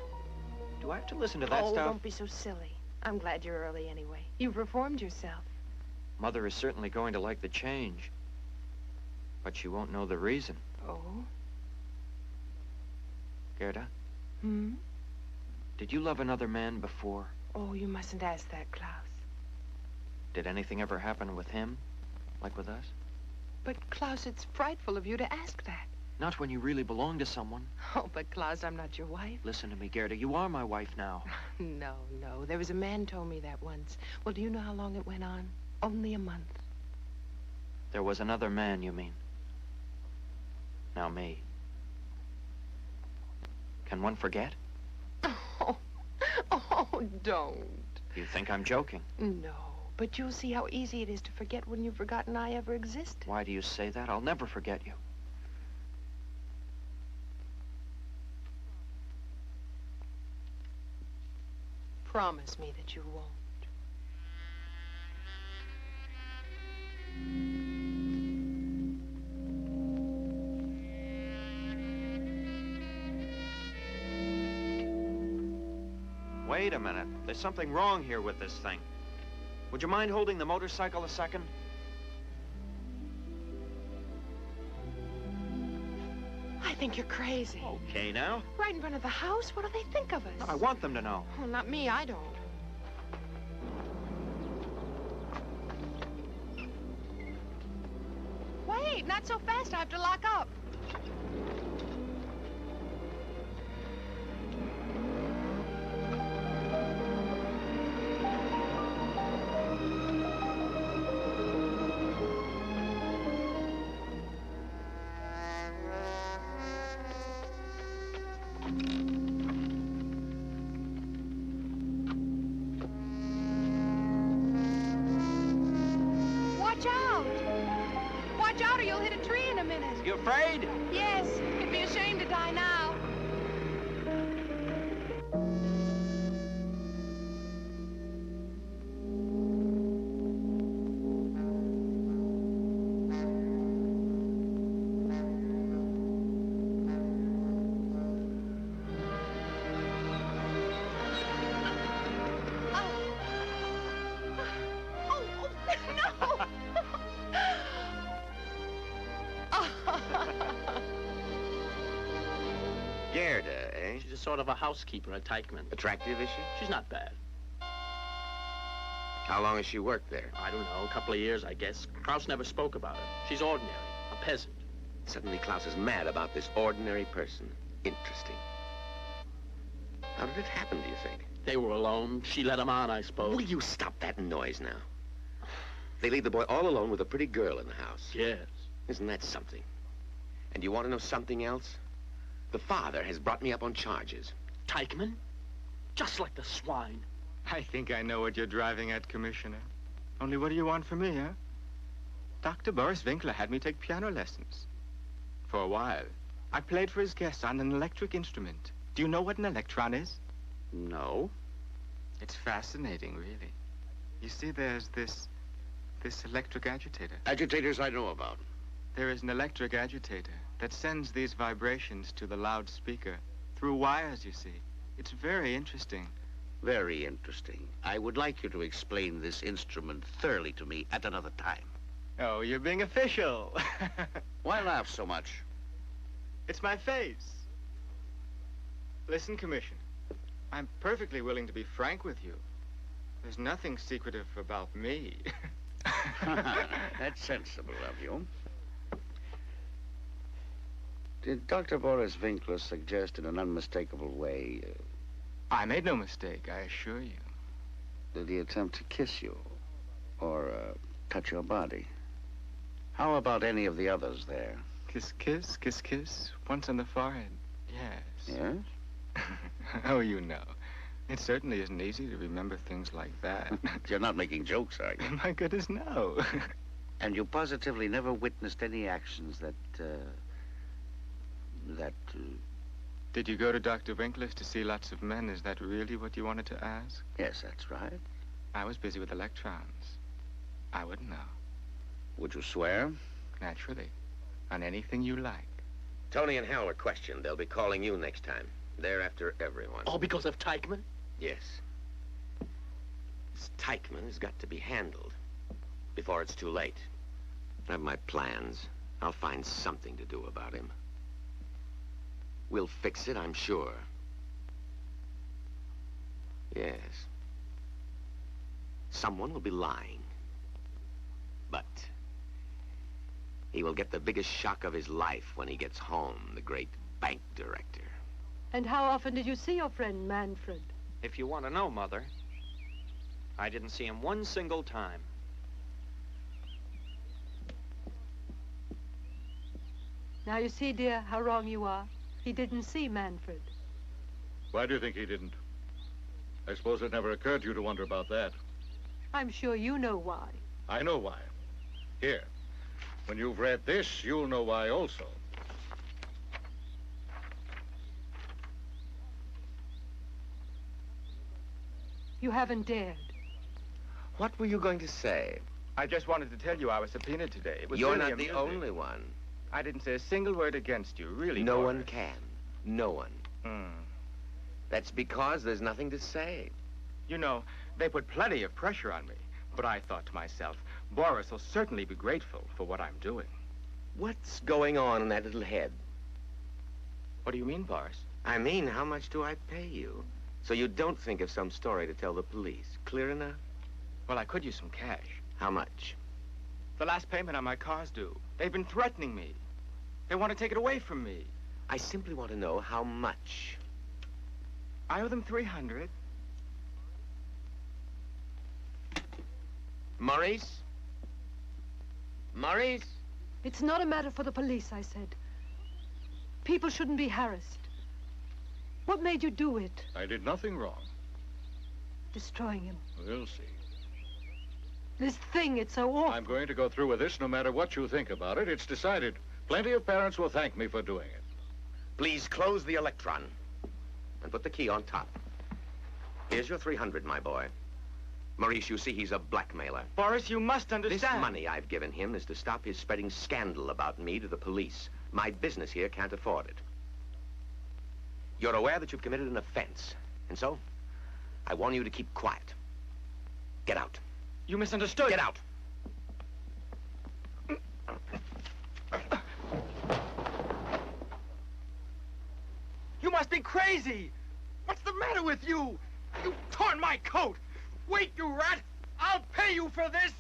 Do I have to listen to that Oh, stuff? don't be so silly. I'm glad you're early anyway. You've reformed yourself. Mother is certainly going to like the change. But she won't know the reason. Oh? Gerda? Hmm? Did you love another man before? Oh, you mustn't ask that, Klaus. Did anything ever happen with him? Like with us? But, Klaus, it's frightful of you to ask that. Not when you really belong to someone. Oh, but, Klaus, I'm not your wife. Listen to me, Gerda. You are my wife now. No. There was a man told me that once. Well, do you know how long it went on? Only a month. There was another man, you mean? Now me. Can one forget? Oh, don't. You think I'm joking? No, but you'll see how easy it is to forget when you've forgotten I ever existed. Why do you say that? I'll never forget you. Promise me that you won't. Wait a minute. There's something wrong here with this thing. Would you mind holding the motorcycle a second? I think you're crazy. Okay, now. Right in front of the house? What do they think of us? No, I want them to know. Oh, not me, I don't. Wait, not so fast. I have to lock up. Watch out or you'll hit a tree in a minute. You afraid? Yes. You'd be ashamed to die now. eh? She's a sort of a housekeeper at Teichmann. Attractive, is she? She's not bad. How long has she worked there? I don't know, a couple of years, I guess. Klaus never spoke about her. She's ordinary, a peasant. Suddenly Klaus is mad about this ordinary person. Interesting. How did it happen, do you think? They were alone. She let him on, I suppose. Will you stop that noise now? They leave the boy all alone with a pretty girl in the house. Yes. Isn't that something? And you want to know something else? The father has brought me up on charges. Teichmann? Just like the swine. I think I know what you're driving at, Commissioner. Only what do you want from me, huh? Dr. Boris Winkler had me take piano lessons. For a while, I played for his guests on an electric instrument. Do you know what an electron is? No. It's fascinating, really. You see, there's this electric agitator. Agitators I know about. There is an electric agitator that sends these vibrations to the loudspeaker through wires, you see. It's very interesting. Very interesting. I would like you to explain this instrument thoroughly to me at another time. Oh, you're being official. Why laugh so much? It's my face. Listen, Commissioner, I'm perfectly willing to be frank with you. There's nothing secretive about me. That's sensible of you. Did Dr. Boris Winkler suggest in an unmistakable way... I made no mistake, I assure you. Did he attempt to kiss you? Or touch your body? How about any of the others there? Kiss, kiss, kiss, kiss. Once on the forehead. Yes. Yes? Oh, you know. It certainly isn't easy to remember things like that. You're not making jokes, are you? My goodness, no. And you positively never witnessed any actions that... Did you go to Dr. Winkler's to see lots of men? Is that really what you wanted to ask? Yes, that's right. I was busy with electrons. I wouldn't know. Would you swear? Naturally. On anything you like. Tony and Hal are questioned. They'll be calling you next time. They're after everyone. All because of Teichmann? Yes. This Teichmann has got to be handled before it's too late. I have my plans. I'll find something to do about him. We'll fix it, I'm sure. Yes. Someone will be lying. But he will get the biggest shock of his life when he gets home, the great bank director. And how often did you see your friend Manfred? If you want to know, Mother, I didn't see him one single time. Now you see, dear, how wrong you are. He didn't see Manfred. Why do you think he didn't? I suppose it never occurred to you to wonder about that. I'm sure you know why. I know why. Here, when you've read this, you'll know why also. You haven't dared. What were you going to say? I just wanted to tell you I was subpoenaed today. It was You're really not the amusing. only one. I didn't say a single word against you, really. No Boris. one can. No one. That's because there's nothing to say. You know, they put plenty of pressure on me. But I thought to myself, Boris will certainly be grateful for what I'm doing. What's going on in that little head? What do you mean, Boris? I mean, how much do I pay you? So you don't think of some story to tell the police. Clear enough? Well, I could use some cash. How much? The last payment on my car's due. They've been threatening me. They want to take it away from me. I simply want to know how much. I owe them $300. Maurice? Maurice? It's not a matter for the police, I said. People shouldn't be harassed. What made you do it? I did nothing wrong. Destroying him. We'll see. This thing, it's so awful. I'm going to go through with this no matter what you think about it. It's decided. Plenty of parents will thank me for doing it. Please close the electron and put the key on top. Here's your $300, my boy. Maurice, you see, he's a blackmailer. Boris, you must understand. This money I've given him is to stop his spreading scandal about me to the police. My business here can't afford it. You're aware that you've committed an offense, and so I warn you to keep quiet. Get out. You misunderstood. Get out. You must be crazy. What's the matter with you? You torn my coat. Wait, you rat. I'll pay you for this.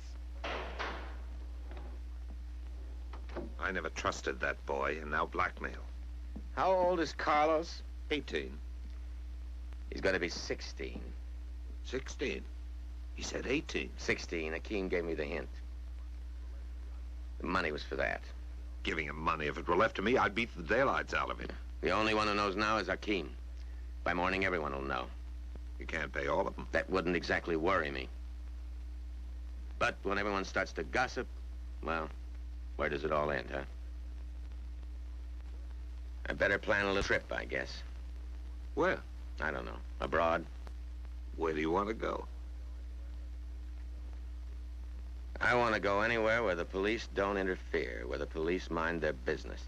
I never trusted that boy, and now blackmail. How old is Carlos? 18. He's going to be 16. 16? He said 18. 16. Akeem gave me the hint. The money was for that. Giving him money. If it were left to me, I'd beat the daylights out of him. The only one who knows now is Akeem. By morning, everyone will know. You can't pay all of them. That wouldn't exactly worry me. But when everyone starts to gossip, well, where does it all end, huh? I better plan a little trip, I guess. Where? I don't know. Abroad. Where do you want to go? I want to go anywhere where the police don't interfere, where the police mind their business.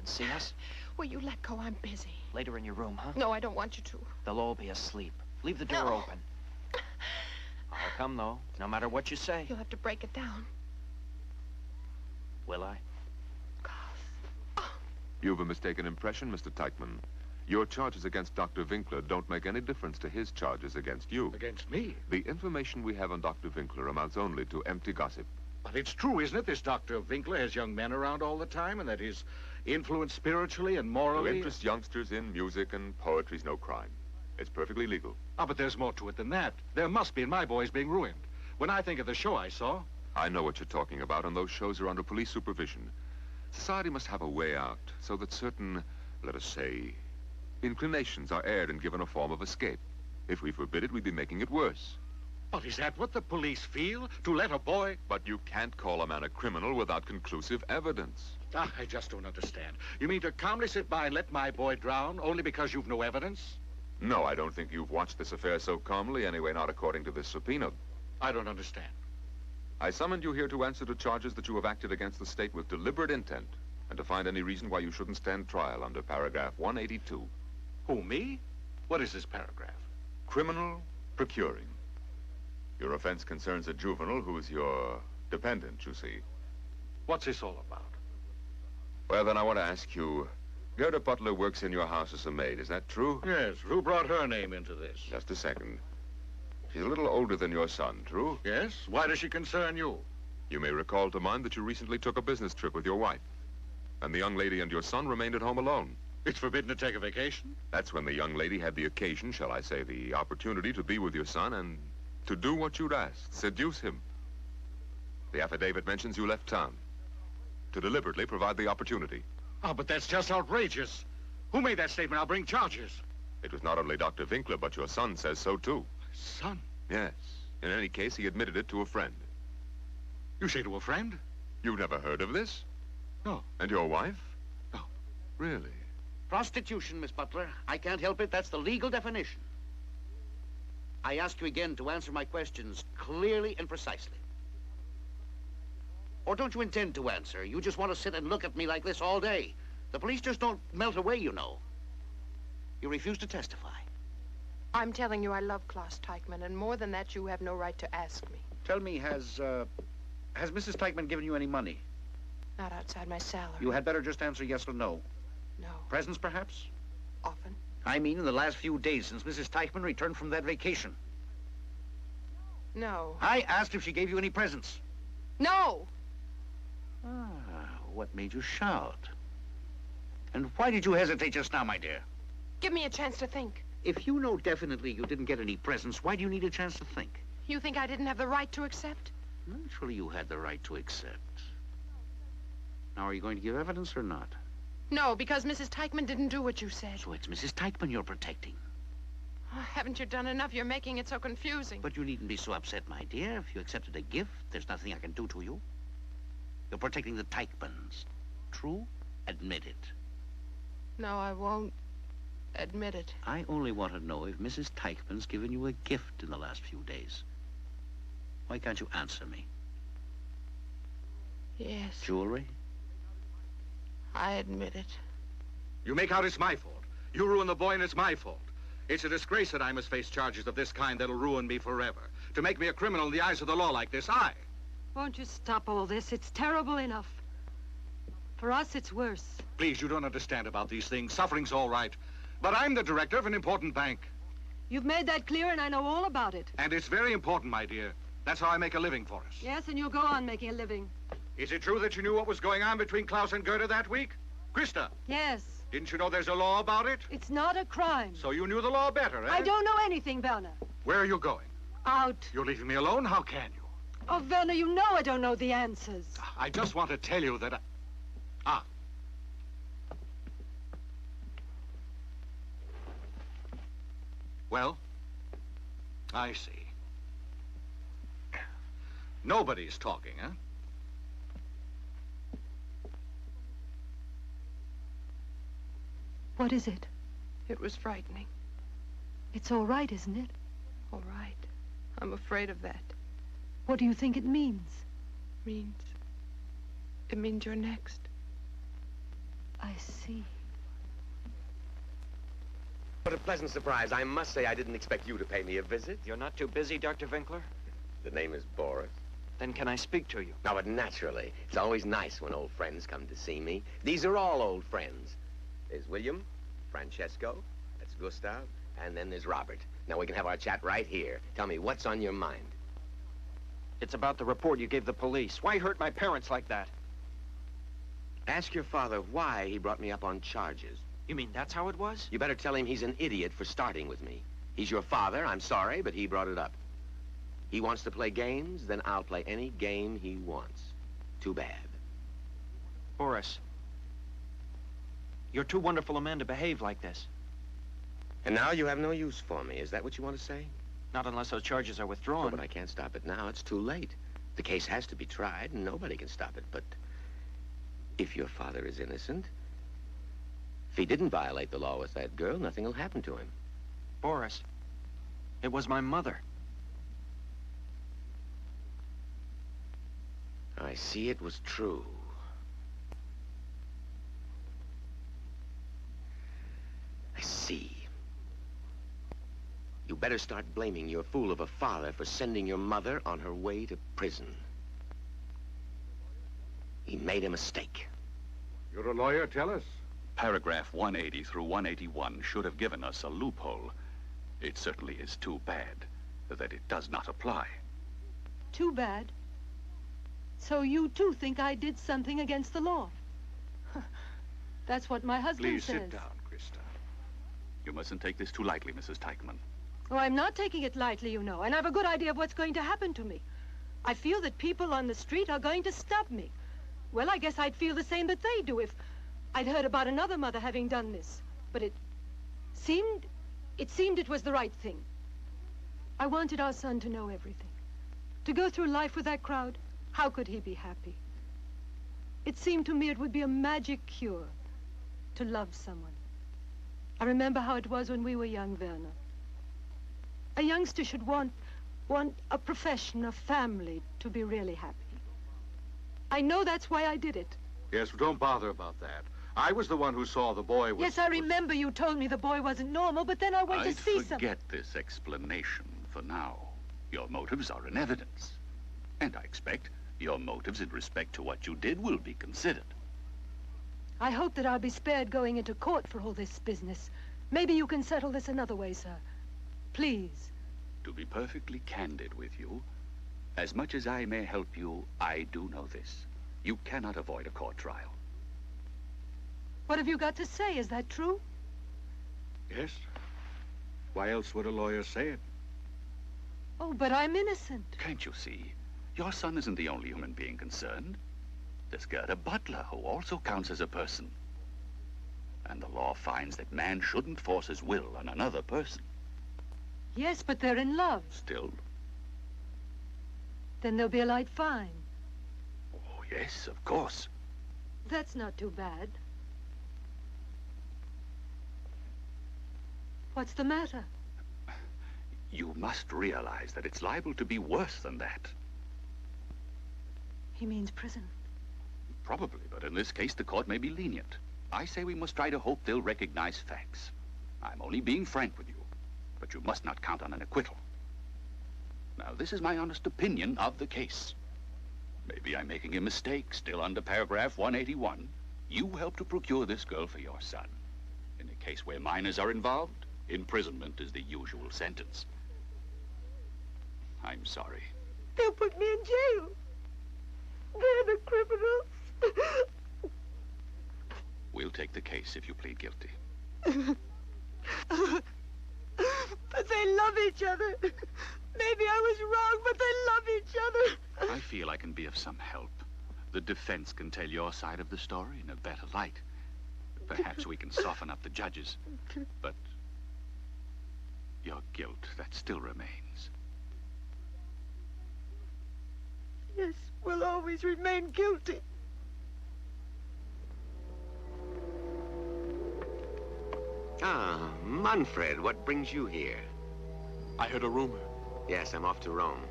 See us? Will you let go? I'm busy. Later in your room, huh? No, I don't want you to. They'll all be asleep. Leave the door open. I'll come, though, no matter what you say. You'll have to break it down. Will I? You've a mistaken impression, Mr. Teichmann. Your charges against Dr. Winkler don't make any difference to his charges against you. Against me? The information we have on Dr. Winkler amounts only to empty gossip. But it's true, isn't it? This Dr. Winkler has young men around all the time, and that he's influenced spiritually and morally. To interest youngsters in music and poetry's no crime. It's perfectly legal. Ah, but there's more to it than that. There must be, and my boy's being ruined. When I think of the show I saw... I know what you're talking about, and those shows are under police supervision. Society must have a way out so that certain, let us say, inclinations are aired and given a form of escape. If we forbid it, we'd be making it worse. But is that what the police feel? To let a boy... But you can't call a man a criminal without conclusive evidence. Ah, I just don't understand. You mean to calmly sit by and let my boy drown only because you've no evidence? No, I don't think you've watched this affair so calmly, anyway, not according to this subpoena. I don't understand. I summoned you here to answer to charges that you have acted against the state with deliberate intent, and to find any reason why you shouldn't stand trial under paragraph 182. Who, me? What is this paragraph? Criminal procuring. Your offense concerns a juvenile who is your dependent, you see. What's this all about? Well, then I want to ask you, Gerda Butler works in your house as a maid, is that true? Yes. Who brought her name into this? Just a second. She's a little older than your son, true? Yes. Why does she concern you? You may recall to mind that you recently took a business trip with your wife, and the young lady and your son remained at home alone. It's forbidden to take a vacation? That's when the young lady had the occasion, shall I say, the opportunity to be with your son and to do what you'd asked, seduce him. The affidavit mentions you left town to deliberately provide the opportunity. Oh, but that's just outrageous. Who made that statement? I'll bring charges. It was not only Dr. Winkler, but your son says so, too. Son? Yes. In any case, he admitted it to a friend. You say to a friend? You've never heard of this? No. And your wife? No. Really? Prostitution, Miss Butler. I can't help it. That's the legal definition. I ask you again to answer my questions clearly and precisely. Or don't you intend to answer? You just want to sit and look at me like this all day. The police just don't melt away, you know. You refuse to testify. I'm telling you I love Klaus Teichmann, and more than that, you have no right to ask me. Tell me, has Mrs. Teichmann given you any money? Not outside my salary. You had better just answer yes or no. No. Presents, perhaps? Often. I mean in the last few days since Mrs. Teichmann returned from that vacation. No. I asked if she gave you any presents. No! Ah, what made you shout? And why did you hesitate just now, my dear? Give me a chance to think. If you know definitely you didn't get any presents, why do you need a chance to think? You think I didn't have the right to accept? Naturally, you had the right to accept. Now, are you going to give evidence or not? No, because Mrs. Teichman didn't do what you said. So it's Mrs. Teichman you're protecting. Oh, haven't you done enough? You're making it so confusing. But you needn't be so upset, my dear. If you accepted a gift, there's nothing I can do to you. You're protecting the Teichmans. True? Admit it. No, I won't admit it. I only want to know if Mrs. Teichman's given you a gift in the last few days. Why can't you answer me? Yes. Jewelry? I admit it. You make out it's my fault. You ruined the boy and it's my fault. It's a disgrace that I must face charges of this kind that'll ruin me forever. To make me a criminal in the eyes of the law like this, Won't you stop all this? It's terrible enough. For us, it's worse. Please, you don't understand about these things. Suffering's all right. But I'm the director of an important bank. You've made that clear, and I know all about it. And it's very important, my dear. That's how I make a living for us. Yes, and you'll go on making a living. Is it true that you knew what was going on between Klaus and Goethe that week? Krista? Yes. Didn't you know there's a law about it? It's not a crime. So you knew the law better, eh? I don't know anything, Werner. Where are you going? Out. You're leaving me alone? How can you? Oh, Werner, you know I don't know the answers. I just want to tell you that Well, I see. Nobody's talking, huh? What is it? It was frightening. It's all right, isn't it? All right. I'm afraid of that. What do you think it means? It means you're next. I see. What a pleasant surprise. I must say I didn't expect you to pay me a visit. You're not too busy, Dr. Winkler? The name is Boris. Then can I speak to you? No, but naturally. It's always nice when old friends come to see me. These are all old friends. There's William, Francesco, that's Gustav, and then there's Robert. Now we can have our chat right here. Tell me, what's on your mind? It's about the report you gave the police. Why hurt my parents like that? Ask your father why he brought me up on charges. You mean that's how it was? You better tell him he's an idiot for starting with me. He's your father, I'm sorry, but he brought it up. He wants to play games, then I'll play any game he wants. Too bad. Boris, you're too wonderful a man to behave like this. And now you have no use for me. Is that what you want to say? Not unless those charges are withdrawn. Oh, but I can't stop it now. It's too late. The case has to be tried, and nobody can stop it. But if your father is innocent, if he didn't violate the law with that girl, nothing will happen to him. Boris, it was my mother. I see it was true. I see. You better start blaming your fool of a father for sending your mother on her way to prison. He made a mistake. You're a lawyer, tell us. Paragraph 180 through 181 should have given us a loophole. It certainly is too bad that it does not apply. Too bad? So you too think I did something against the law? That's what my husband Please says. sit down, Krista. You mustn't take this too lightly, Mrs. Teichman. Oh, I'm not taking it lightly, you know, and I've a good idea of what's going to happen to me. I feel that people on the street are going to stop me. Well, I guess I'd feel the same that they do if I'd heard about another mother having done this. But it seemed it was the right thing. I wanted our son to know everything. To go through life with that crowd, how could he be happy? It seemed to me it would be a magic cure to love someone. I remember how it was when we were young, Werner. A youngster should want a profession, a family, to be really happy. I know that's why I did it. Yes, don't bother about that. I was the one who saw the boy was... Yes, I remember you told me the boy wasn't normal, but then I went to see some... Forget this explanation for now. Your motives are in evidence. And I expect your motives in respect to what you did will be considered. I hope that I'll be spared going into court for all this business. Maybe you can settle this another way, sir. Please. To be perfectly candid with you, as much as I may help you, I do know this. You cannot avoid a court trial. What have you got to say? Is that true? Yes. Why else would a lawyer say it? Oh, but I'm innocent. Can't you see? Your son isn't the only human being concerned. There's Gerda Butler, who also counts as a person. And the law finds that man shouldn't force his will on another person. Yes, but they're in love. Still? Then there'll be a light fine. Oh, yes, of course. That's not too bad. What's the matter? You must realize that it's liable to be worse than that. He means prison. Probably, but in this case, the court may be lenient. I say we must try to hope they'll recognize facts. I'm only being frank with you, but you must not count on an acquittal. Now, this is my honest opinion of the case. Maybe I'm making a mistake, still under paragraph 181. You helped to procure this girl for your son. In a case where minors are involved, imprisonment is the usual sentence. I'm sorry. They'll put me in jail. They're the criminals. We'll take the case if you plead guilty. But they love each other. Maybe I was wrong, but they love each other. I feel I can be of some help. The defense can tell your side of the story in a better light. Perhaps we can soften up the judges. But your guilt, that still remains. Yes, we'll always remain guilty. Ah, Manfred, what brings you here? I heard a rumor. Yes, I'm off to Rome.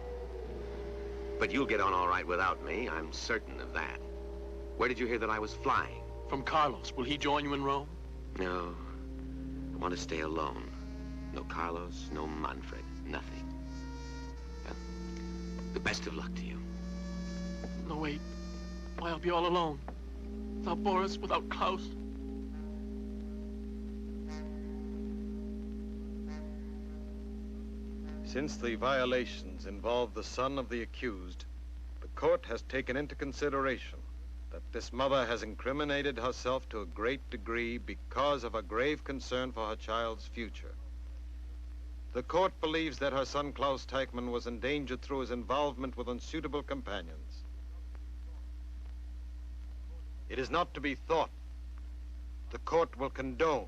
But you'll get on all right without me, I'm certain of that. Where did you hear that I was flying? From Carlos. Will he join you in Rome? No. I want to stay alone. No Carlos, no Manfred, nothing. Well, the best of luck to you. No, wait. Why, I'll be all alone. Without Boris, without Klaus. Since the violations involve the son of the accused, the court has taken into consideration that this mother has incriminated herself to a great degree because of a grave concern for her child's future. The court believes that her son Klaus Teichmann was endangered through his involvement with unsuitable companions. It is not to be thought the court will condone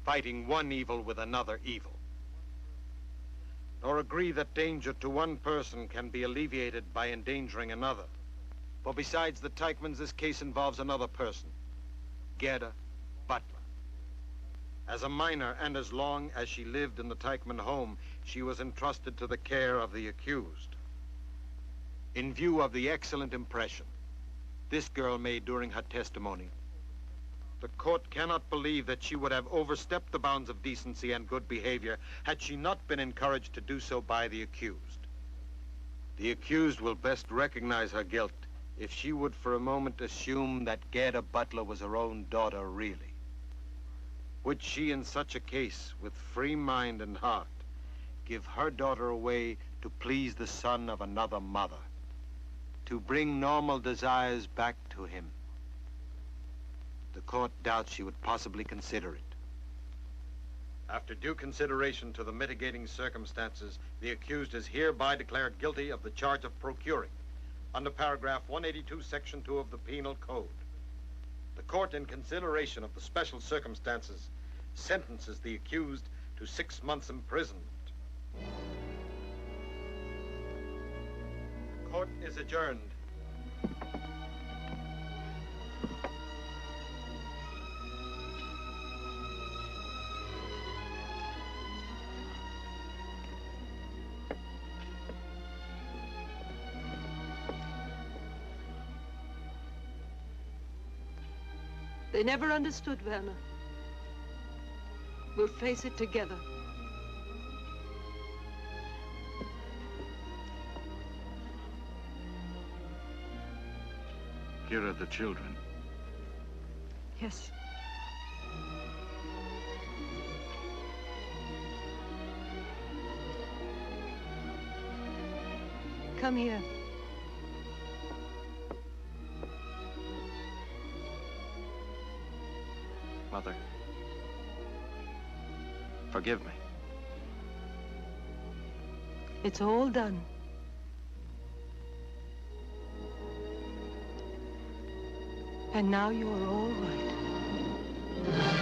fighting one evil with another evil, nor agree that danger to one person can be alleviated by endangering another. For besides the Teichmanns, this case involves another person, Gerda Butler. As a minor and as long as she lived in the Teichmann home, she was entrusted to the care of the accused. In view of the excellent impression this girl made during her testimony, the court cannot believe that she would have overstepped the bounds of decency and good behavior had she not been encouraged to do so by the accused. The accused will best recognize her guilt if she would for a moment assume that Gerda Butler was her own daughter really. Would she in such a case, with free mind and heart, give her daughter away to please the son of another mother, to bring normal desires back to him? The court doubts she would possibly consider it. After due consideration to the mitigating circumstances, the accused is hereby declared guilty of the charge of procuring, under paragraph 182, section 2 of the Penal Code. The court, in consideration of the special circumstances, sentences the accused to 6 months' imprisonment. The court is adjourned. They never understood, Werner. We'll face it together. Here are the children. Yes. Come here. Mother, forgive me. It's all done. And now you're all right.